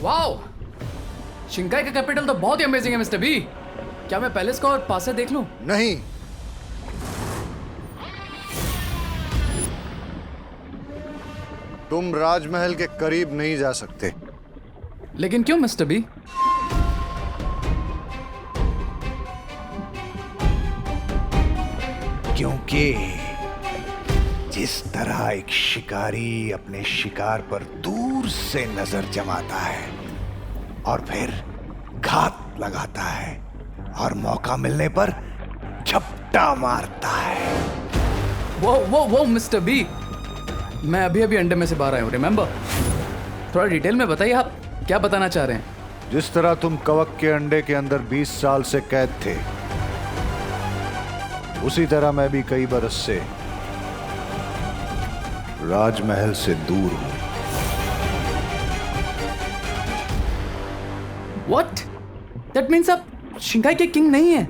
वाओ, शिंकाई का कैपिटल तो बहुत ही अमेजिंग है मिस्टर बी। क्या मैं पैलेस को और पास से देख लूं? नहीं, तुम राजमहल के करीब नहीं जा सकते। लेकिन क्यों मिस्टर बी? क्योंकि जिस तरह एक शिकारी अपने शिकार पर दूर से नजर जमाता है और फिर घात लगाता है और मौका मिलने पर झपटा मारता है। वो मिस्टर बी, मैं अभी अंडे में से बाहर आया हूँ, रिमेम्बर? थोड़ा डिटेल में बताइए, आप क्या बताना चाह रहे हैं? जिस तरह तुम कवक के अंडे के अंदर 20 साल से कैद थे, उसी तरह मैं भी कई बरस से राजमहल से दूर हूं। What? That means आप शिंकाई के किंग नहीं हैं।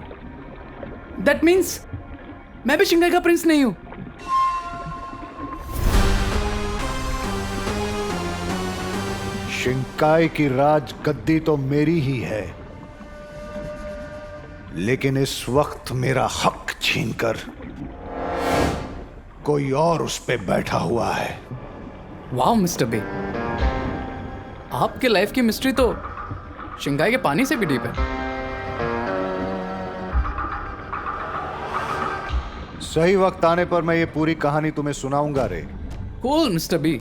That means मैं भी शिंकाई का प्रिंस नहीं हूं। शिंकाई की राज गद्दी तो मेरी ही है, लेकिन इस वक्त मेरा हक छीनकर कोई और उस पे बैठा हुआ है। वाह मिस्टर बे, आपके लाइफ की मिस्ट्री तो शिंकाई के पानी से भी डीप है। सही वक्त आने पर मैं ये पूरी कहानी तुम्हें सुनाऊंगा रे। कूल मिस्टर बी,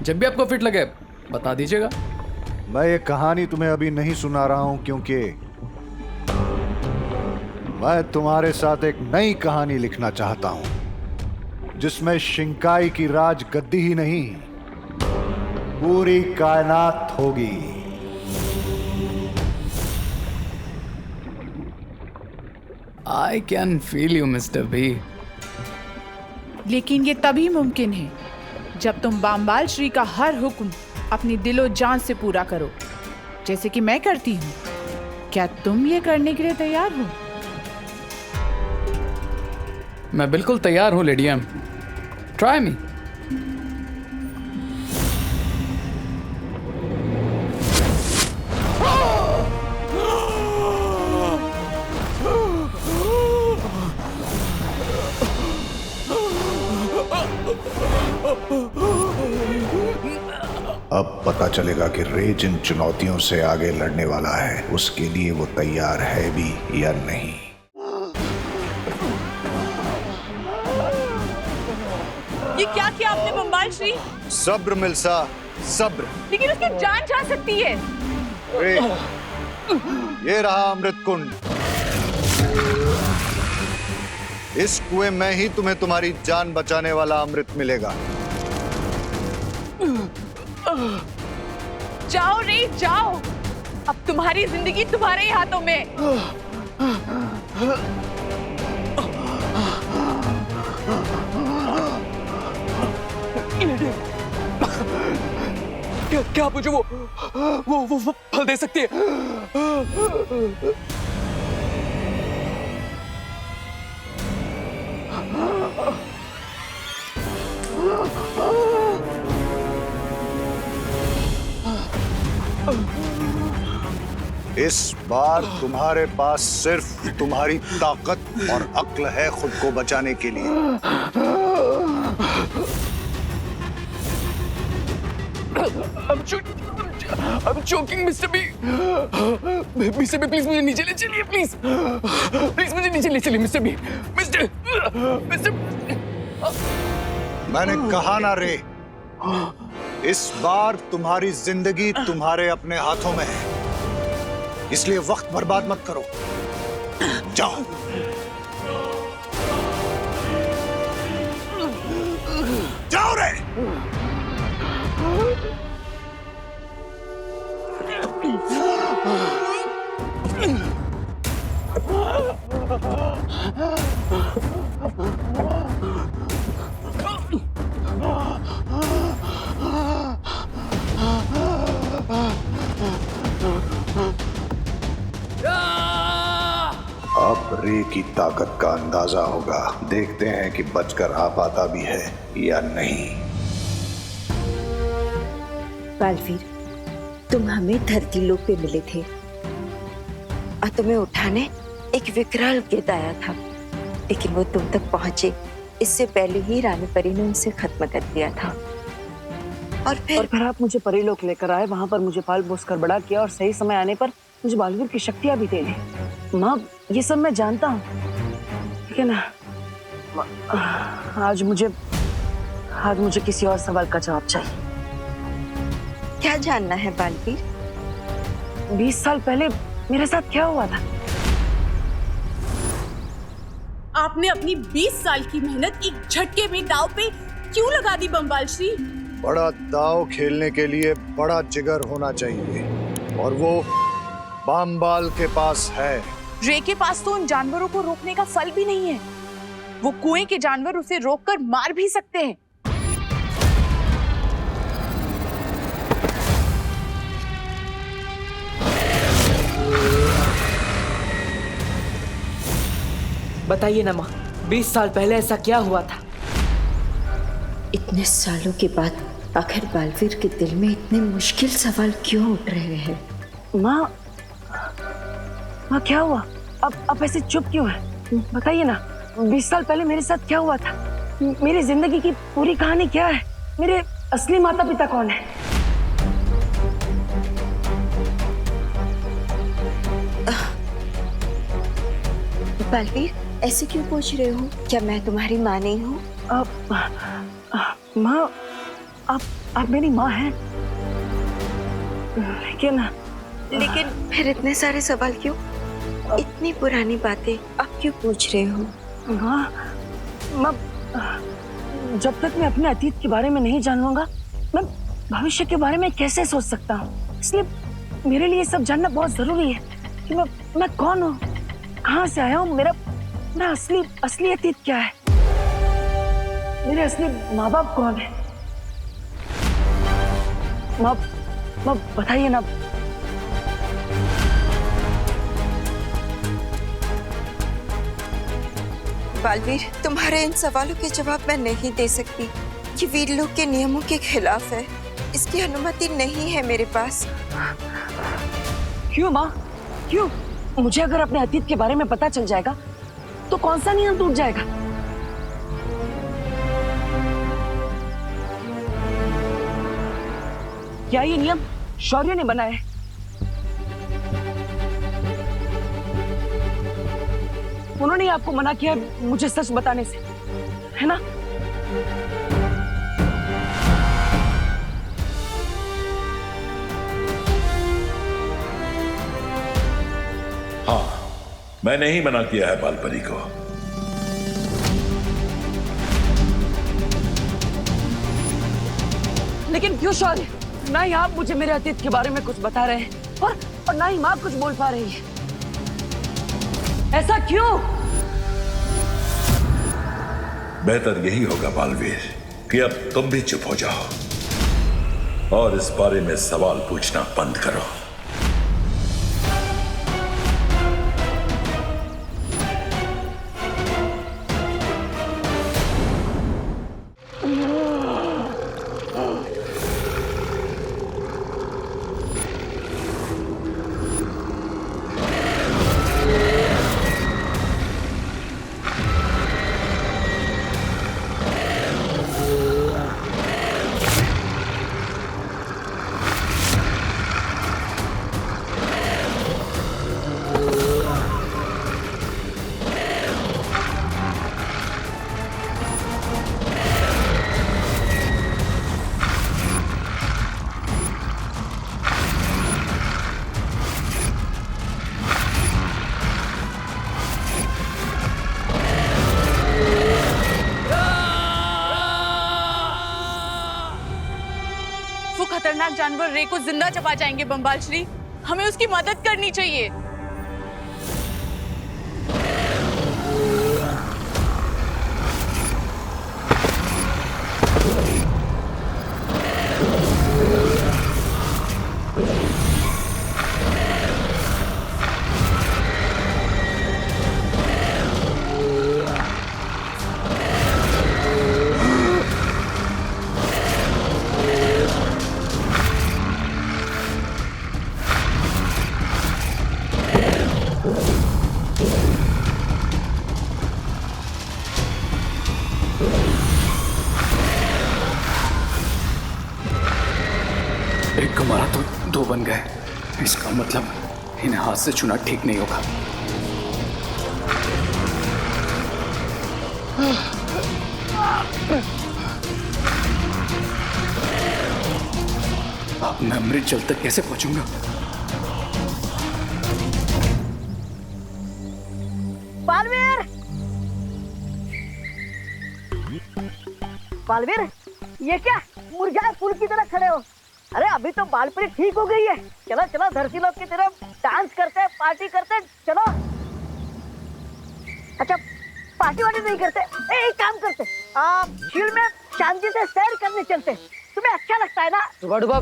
जब भी आपको फिट लगे बता दीजिएगा। मैं ये कहानी तुम्हें अभी नहीं सुना रहा हूं क्योंकि मैं तुम्हारे साथ एक नई कहानी लिखना चाहता हूं जिसमें शिंकाई की राज गद्दी ही नहीं पूरी कायनात होगी। I can feel you mister B. लेकिन ये तभी मुमकिन है जब तुम बाम्बाल श्री का हर हुक्म अपनी दिलो जान से पूरा करो, जैसे कि मैं करती हूँ। क्या तुम ये करने के लिए तैयार हो? मैं बिल्कुल तैयार हूँ लेडी एम। Try me. अब पता चलेगा कि रे जिन चुनौतियों से आगे लड़ने वाला है उसके लिए वो तैयार है भी या नहीं। ये क्या किया आपने बम्बाल श्री? सब्र मिल्सा, सब्र। लेकिन उसकी जान जा सकती है। रे, ये रहा अमृत कुंड। इस कुएं में ही तुम्हें तुम्हारी जान बचाने वाला अमृत मिलेगा। जाओ रे जाओ, अब तुम्हारी जिंदगी तुम्हारे ही हाथों में। क्या आप मुझे वो फल दे सकती है? इस बार तुम्हारे पास सिर्फ तुम्हारी ताकत और अक्ल है खुद को बचाने के लिए। I'm choking, Mr. B. Mr. B, please मुझे नीचे ले चलिए, please. Please मुझे नीचे ले चलिए, Mr. B. Mr. मैंने कहा ना रे, इस बार तुम्हारी जिंदगी तुम्हारे अपने हाथों में है, इसलिए वक्त बर्बाद मत करो। जाओ। जाओ रे। अब रे की ताकत का अंदाजा होगा। देखते हैं कि बचकर आ पाता भी है या नहीं। बालवीर, तुम हमें धरती लोक पे मिले थे और तुम्हें उठाने एक विकराल गिद्ध आया था, लेकिन वो तुम तक पहुंचे इससे पहले ही रानी परी ने उनसे खत्म कर दिया था। और फिर आप मुझे परीलोक लेकर आए, वहां पर मुझे पाल पोस कर बड़ा किया और सही समय आने पर मुझे बालवीर की शक्तियां भी दे दी। माँ, ये सब मैं जानता हूँ, लेकिन आज मुझे किसी और सवाल का जवाब चाहिए। क्या जानना है बालवीर? 20 साल पहले मेरे साथ क्या हुआ था? आपने अपनी 20 साल की मेहनत एक झटके में दाव पे क्यों लगा दी बम्बाल श्री? बड़ा दाव खेलने के लिए बड़ा जिगर होना चाहिए, और वो बाम्बाल के पास है। रे के पास तो उन जानवरों को रोकने का फल भी नहीं है। वो कुएं के जानवर उसे रोककर मार भी सकते हैं। बताइए ना माँ, 20 साल पहले ऐसा क्या हुआ था? इतने सालों के बाद आखिर बालवीर के दिल में इतने मुश्किल सवाल क्यों उठ रहे हैं? माँ क्या हुआ? अब ऐसे चुप क्यों है? बताइए ना, 20 साल पहले मेरे साथ क्या हुआ था? मेरी जिंदगी की पूरी कहानी क्या है? मेरे असली माता पिता कौन है? बालवीर, ऐसे क्यों पूछ रहे हो? क्या मैं तुम्हारी माँ नहीं हूँ? माँ, आप मेरी माँ हैं, लेकिन फिर इतने सारे सवाल क्यों? इतनी पुरानी बातें आप क्यों पूछ रहे हो? माँ, जब तक मैं अपने अतीत के बारे में नहीं जान लूंगा, मैं भविष्य के बारे में कैसे सोच सकता हूँ? इसलिए मेरे लिए सब जानना बहुत जरूरी है कि मैं कौन हूँ, कहाँ से आया हूँ, मेरा असली अतीत क्या है, मेरे असली माँ बाप कौन है। माँ बताइए ना। बालवीर, तुम्हारे इन सवालों के जवाब मैं नहीं दे सकती। ये वीरलोक के नियमों के खिलाफ है। इसकी अनुमति नहीं है मेरे पास। क्यों माँ, क्यों? मुझे अगर अपने अतीत के बारे में पता चल जाएगा तो कौन सा नियम टूट जाएगा? क्या ये नियम शौर्य ने बनाया है? उन्होंने ही आपको मना किया मुझे सच बताने से, है ना? हाँ, मैंने ही मना किया है बालपरी को। लेकिन क्यों शौर्य? ना ही आप मुझे मेरे अतीत के बारे में कुछ बता रहे हैं और ना ही माँ कुछ बोल पा रही है। ऐसा क्यों? बेहतर यही होगा बालवीर कि अब तुम भी चुप हो जाओ और इस बारे में सवाल पूछना बंद करो। खतरनाक जानवर रे को जिंदा चबा जाएंगे बम्बाल श्री, हमें उसकी मदद करनी चाहिए। एक को मारा तो दो बन गए। इसका मतलब इन्हें हाथ से छूना ठीक नहीं होगा। अब मैं अमृत जल तक कैसे पहुंचूंगा? बालवीर! बालवीर, ये क्या मुरझाए फूल की तरह खड़े हो? अरे अभी तो बालपरी ठीक हो गई है। चलो चलो धरती लोग की तरफ डांस करते हैं, पार्टी करते हैं, चलो। अच्छा पार्टी वार्टी नहीं करते? एक काम करते, झील में शांति से सैर करने चलते। तुम्हें अच्छा लगता है ना? डुबा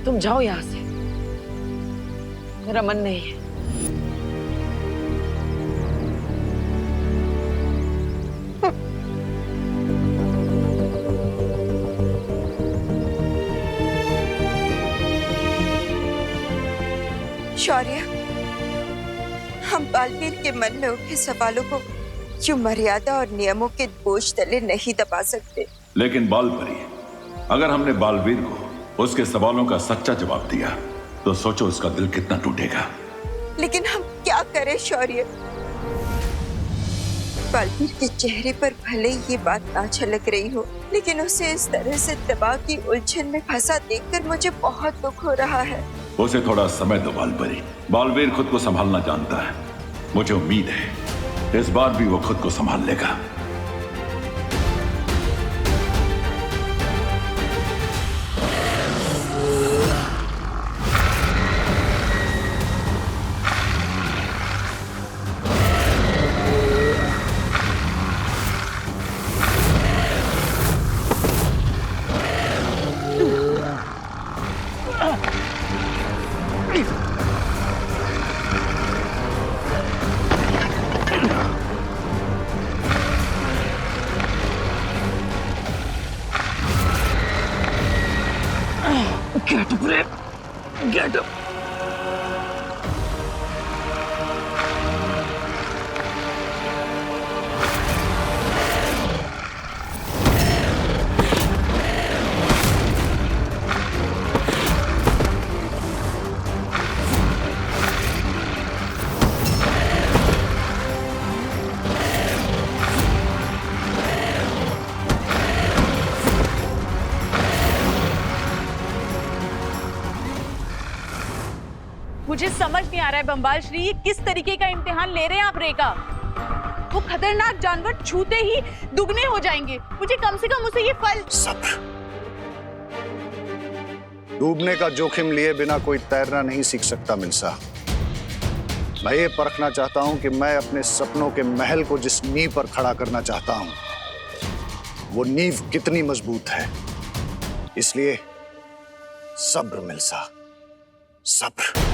तुम जाओ यहाँ से, मेरा मन नहीं है। शौर्य, हम बालवीर के मन में उठे सवालों को यूं मर्यादा और नियमों के बोझ तले नहीं दबा सकते। लेकिन बालपरी, अगर हमने बालवीर को उसके सवालों का सच्चा जवाब दिया तो सोचो उसका दिल कितना टूटेगा। लेकिन हम क्या करें शौर्य? बालवीर के चेहरे पर भले ही ये बात ना झलक रही हो, लेकिन उसे इस तरह से दबाव की उलझन में फंसा देखकर मुझे बहुत दुख हो रहा है। उसे थोड़ा समय दो बालपरी। बालवीर खुद को संभालना जानता है। मुझे उम्मीद है इस बार भी वो खुद को संभाल लेगा। Get up, Ray. Get up. मुझे समझ नहीं आ रहा है बम्बाल श्री, ये किस तरीके का इम्तिहान ले रहे हैं आप रे का? वो खतरनाक जानवर छूते ही दुगने हो जाएंगे। मुझे कम से कम उसे ये फल। सब्र। डूबने का जोखिम लिए बिना कोई तैरना नहीं सीख सकता मिल्सा। मैं ये परखना चाहता हूं कि मैं अपने सपनों के महल को जिस नींव पर खड़ा करना चाहता हूं, वो नींव कितनी मजबूत है। इसलिए सब्र मिल्सा, सब्र।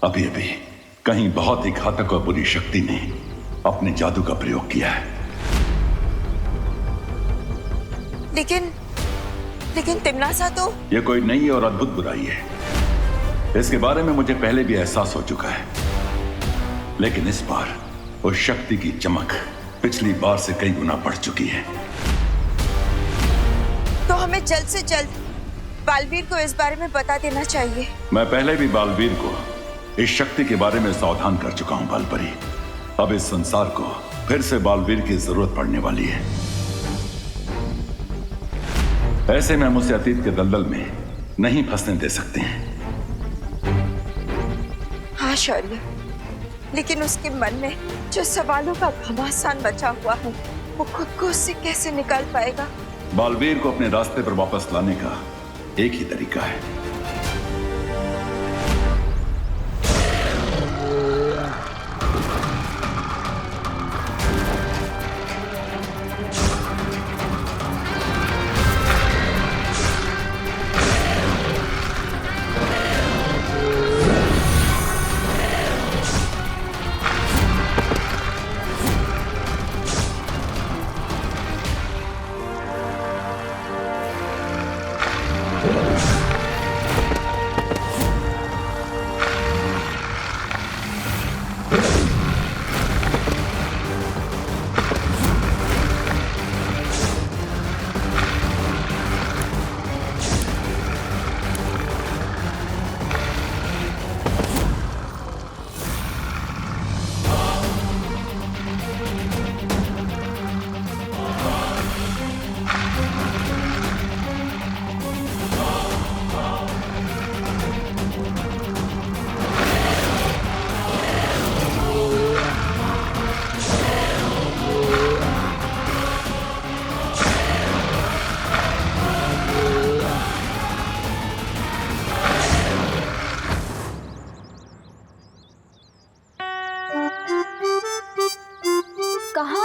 अभी अभी कहीं बहुत ही घातक और बुरी शक्ति ने अपने जादू का प्रयोग किया है। लेकिन तिम्नासा तो। यह कोई नई और अद्भुत बुराई है। इसके बारे में मुझे पहले भी एहसास हो चुका है, लेकिन इस बार उस शक्ति की चमक पिछली बार से कई गुना बढ़ चुकी है। तो हमें जल्द से जल्द बालवीर को इस बारे में बता देना चाहिए। मैं पहले भी बालवीर को इस शक्ति के बारे में सावधान कर चुका हूं बालपरी। अब इस संसार को फिर से बालवीर की जरूरत पड़ने वाली है। ऐसे में हम उसे अतीत के दलदल में नहीं फंसने दे सकते हैं। हाँ शौर्य, लेकिन उसके मन में जो सवालों का घमासान बचा हुआ है, वो खुद को उससे कैसे निकाल पाएगा? बालवीर को अपने रास्ते पर वापस लाने का एक ही तरीका है।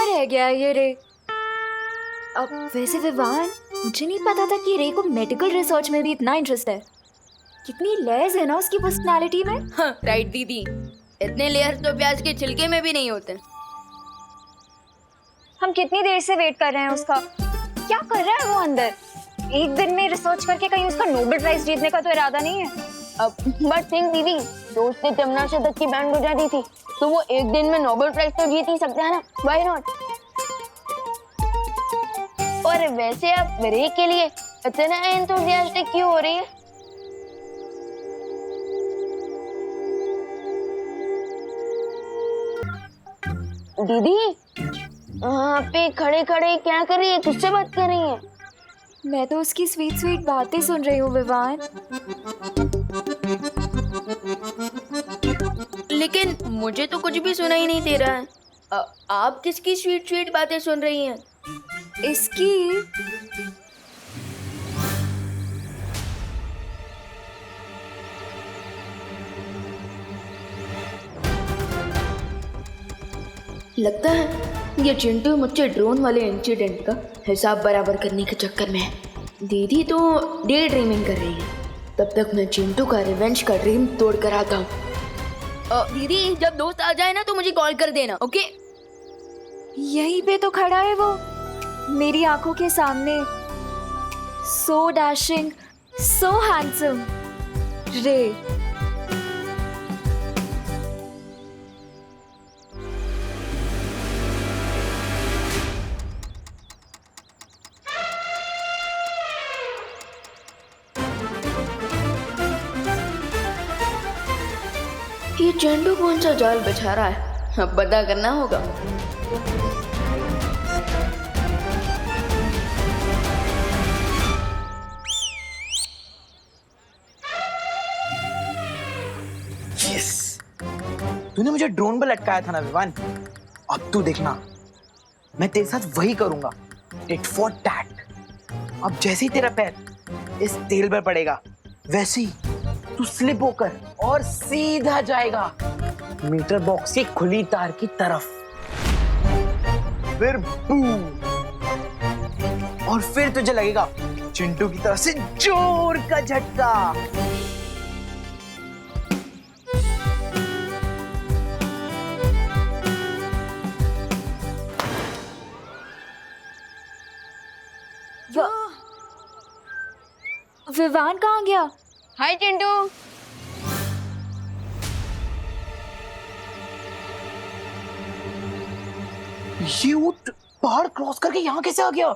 रह गया ये रे। अब वैसे विवान, मुझे नहीं पता था कि रे को मेडिकल रिसर्च में भी इतना इंटरेस्ट है। कितनी लेज है ना उसकी पर्सनालिटी में। हाँ, राइट दीदी। इतने लेयर तो प्याज के छिलके में भी नहीं होते। हम कितनी देर से वेट कर रहे हैं उसका। क्या कर रहा है वो अंदर? एक दिन में रिसर्च करके कहीं उसका नोबेल प्राइज जीतने का तो इरादा नहीं है। अब बट थिंक दीदी, दोस्त ने तमन्ना दत्त की बैंड बजा दी थी, तो वो एक दिन में नोबेल प्राइज तो जीत ही सकता है ना, व्हाई नॉट? और वैसे आप ब्रेक के लिए इतना एंथुसियास्टिक क्यों हो रही है? दीदी, वहाँ पे खड़े खड़े क्या कर रही है? किससे बात कर रही है? मैं तो उसकी स्वीट स्वीट बातें सुन रही हूँ विवान। लेकिन मुझे तो कुछ भी सुनाई नहीं दे रहा है। आप किसकी स्वीट स्वीट बातें सुन रही हैं? इसकी। लगता है ये चिंटू मुझसे ड्रोन वाले इंसिडेंट का हिसाब बराबर करने के चक्कर में है। दीदी तो डे ड्रीमिंग कर रही है, तब तक मैं चिंटू का रिवेंज का ड्रीम तोड़ कर आता हूँ। दीदी, जब दोस्त आ जाए ना तो मुझे कॉल कर देना, ओके? यहीं पे तो खड़ा है वो, मेरी आंखों के सामने। सो डैशिंग, सो हैंडसम। रे, ये चिंटू कौन सा जाल बिछा रहा है? अब पता करना होगा। यस, तूने मुझे ड्रोन पर लटकाया था ना विवान, अब तू देखना मैं तेरे साथ वही करूंगा, टिट फॉर टैट। अब जैसे ही तेरा पैर इस तेल पर पड़ेगा वैसे ही तू स्लिप होकर और सीधा जाएगा मीटर बॉक्स की खुली तार की तरफ। फिर बूम, और फिर तुझे लगेगा चिंटू की तरफ से जोर का झटका। विवान कहाँ गया? हाय चिंटू। ये ऊंट पहाड़ क्रॉस करके यहाँ कैसे आ गया?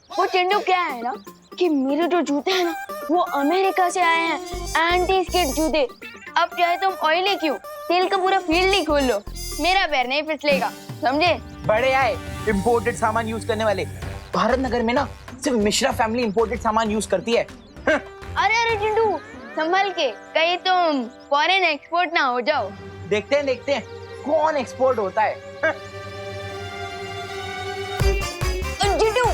वो चिंटू क्या है ना कि मेरे जो जूते हैं ना वो अमेरिका से आए हैं, एंटी स्किड जूते। अब चाहे तुम ऑयली क्यों, तेल का पूरा फील्ड ही खोल लो, मेरा पैर नहीं फिसलेगा, समझे? बड़े आए इंपोर्टेड सामान यूज करने वाले। भारत नगर में ना सिर्फ मिश्रा फैमिली इंपोर्टेड सामान यूज करती है। अरे अरे चिंटू, संभल के, कहीं तुम फॉरेन एक्सपोर्ट ना हो जाओ। देखते हैं कौन एक्सपोर्ट होता है। चिंटू,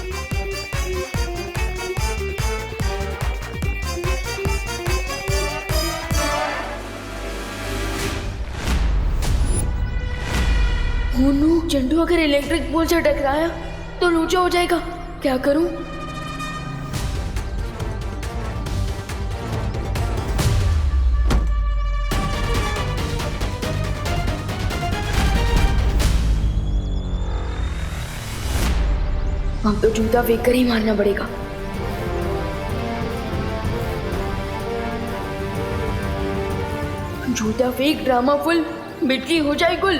चिंटू अगर इलेक्ट्रिक पोल से टकराया तो लोचा हो जाएगा, क्या करूं? अब तो जूता फेंक कर ही मारना पड़ेगा। जूता फेंक, ड्रामा फुल, मिट्टी हो जाए गुल।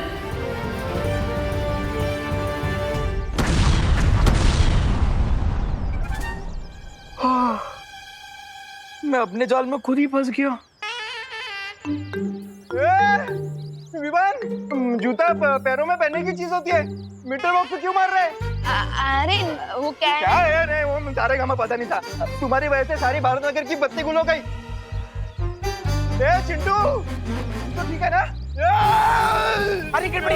मैं अपने जाल में खुद ही फंस गया। विवान, जूता पैरों में पहनने की चीज होती है, मीटर बॉक्स को क्यों मार रहे हैं? अरे वो क्या है? नहीं, वो सारे हमें पता नहीं था। तुम्हारी वजह से सारी भारत नगर की बत्ती गुल हो गई। चिंटू तो ठीक है ना? अरे गड़बड़ी।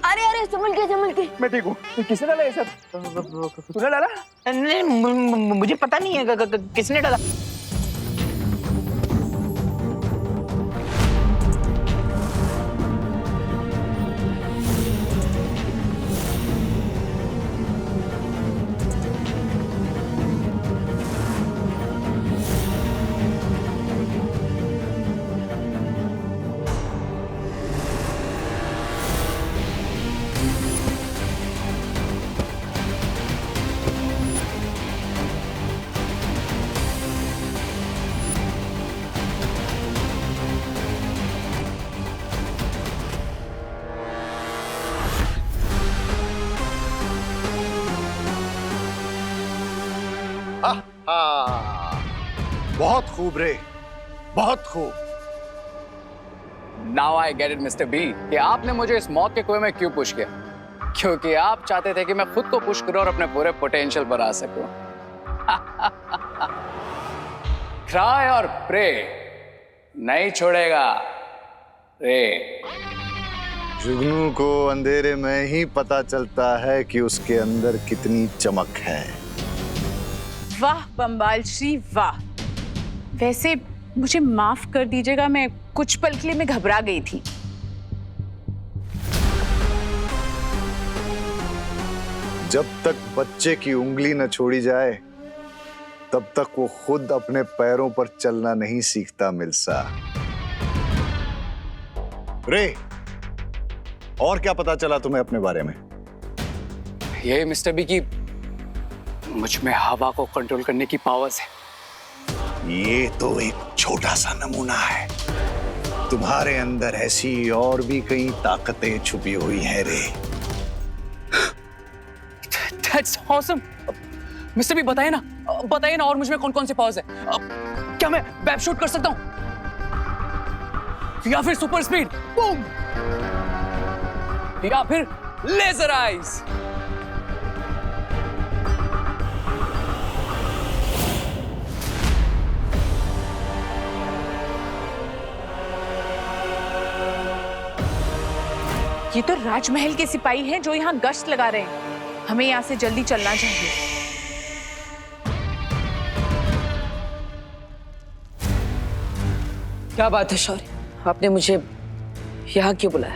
अरे संभल के। मैं ठीक हूँ। किसने डाला ये सब? तूने डाला? नहीं, मुझे पता नहीं है किसने डाला। बहुत खूब रे, बहुत खूब। Now I get it mister B कि आपने मुझे इस मौत के कुएं में क्यों पुश किया, क्योंकि आप चाहते थे कि मैं खुद को पुश करूं और अपने पूरे पोटेंशियल पर आ सकूं। क्राई और प्रे नहीं छोड़ेगा रे। जुगनू को अंधेरे में ही पता चलता है कि उसके अंदर कितनी चमक है। वाह बम्बाल श्री वाह। वैसे मुझे माफ कर दीजिएगा, मैं कुछ पल के लिए मैं घबरा गई थी। जब तक बच्चे की उंगली न छोड़ी जाए तब तक वो खुद अपने पैरों पर चलना नहीं सीखता मिल्सा। रे, और क्या पता चला तुम्हें अपने बारे में? ये मिस्टर बी की मुझ में हवा को कंट्रोल करने की पावर्स है। ये तो एक छोटा सा नमूना है, तुम्हारे अंदर ऐसी और भी कई ताकतें छुपी हुई हैं रे। That's awesome. मिस्टर बी बताइए ना और मुझ में कौन कौन से पावर्स है? क्या मैं वेब शूट कर सकता हूँ या फिर सुपर स्पीड बूम या फिर लेजर आइज? ये तो राजमहल के सिपाही हैं जो यहाँ गश्त लगा रहे हैं। हमें यहाँ से जल्दी चलना चाहिए। क्या बात है शौर्य, आपने मुझे यहाँ क्यों बुलाया?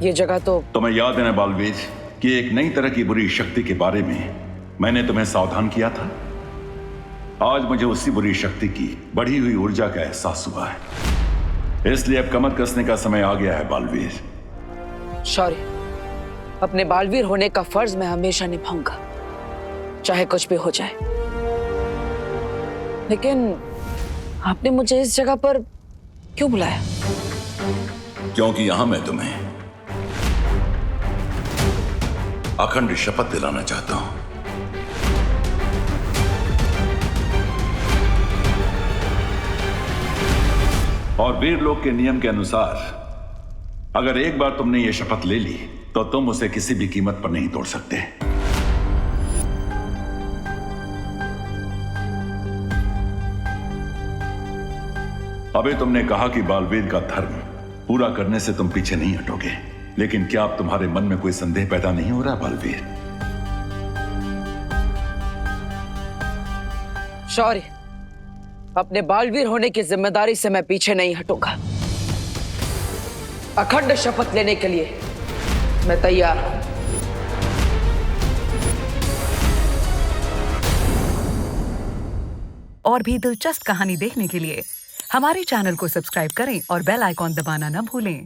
ये जगह तो तुम्हें याद है ना बालवीर कि एक नई तरह की बुरी शक्ति के बारे में मैंने तुम्हें सावधान किया था। आज मुझे उसी बुरी शक्ति की बढ़ी हुई ऊर्जा का एहसास हुआ है, इसलिए अब कमर कसने का समय आ गया है बालवीर। शौर्य, अपने बालवीर होने का फर्ज मैं हमेशा निभाऊंगा, चाहे कुछ भी हो जाए। लेकिन आपने मुझे इस जगह पर क्यों बुलाया? क्योंकि यहां मैं तुम्हें अखंड शपथ दिलाना चाहता हूं। और वीरलोक के नियम के अनुसार अगर एक बार तुमने यह शपथ ले ली तो तुम उसे किसी भी कीमत पर नहीं तोड़ सकते। अभी तुमने कहा कि बालवीर का धर्म पूरा करने से तुम पीछे नहीं हटोगे, लेकिन क्या अब तुम्हारे मन में कोई संदेह पैदा नहीं हो रहा बालवीर? शौर्य, अपने बालवीर होने की जिम्मेदारी से मैं पीछे नहीं हटूंगा। अखंड शपथ लेने के लिए मैं तैयार हूं। और भी दिलचस्प कहानी देखने के लिए हमारे चैनल को सब्सक्राइब करें और बेल आइकॉन दबाना न भूलें।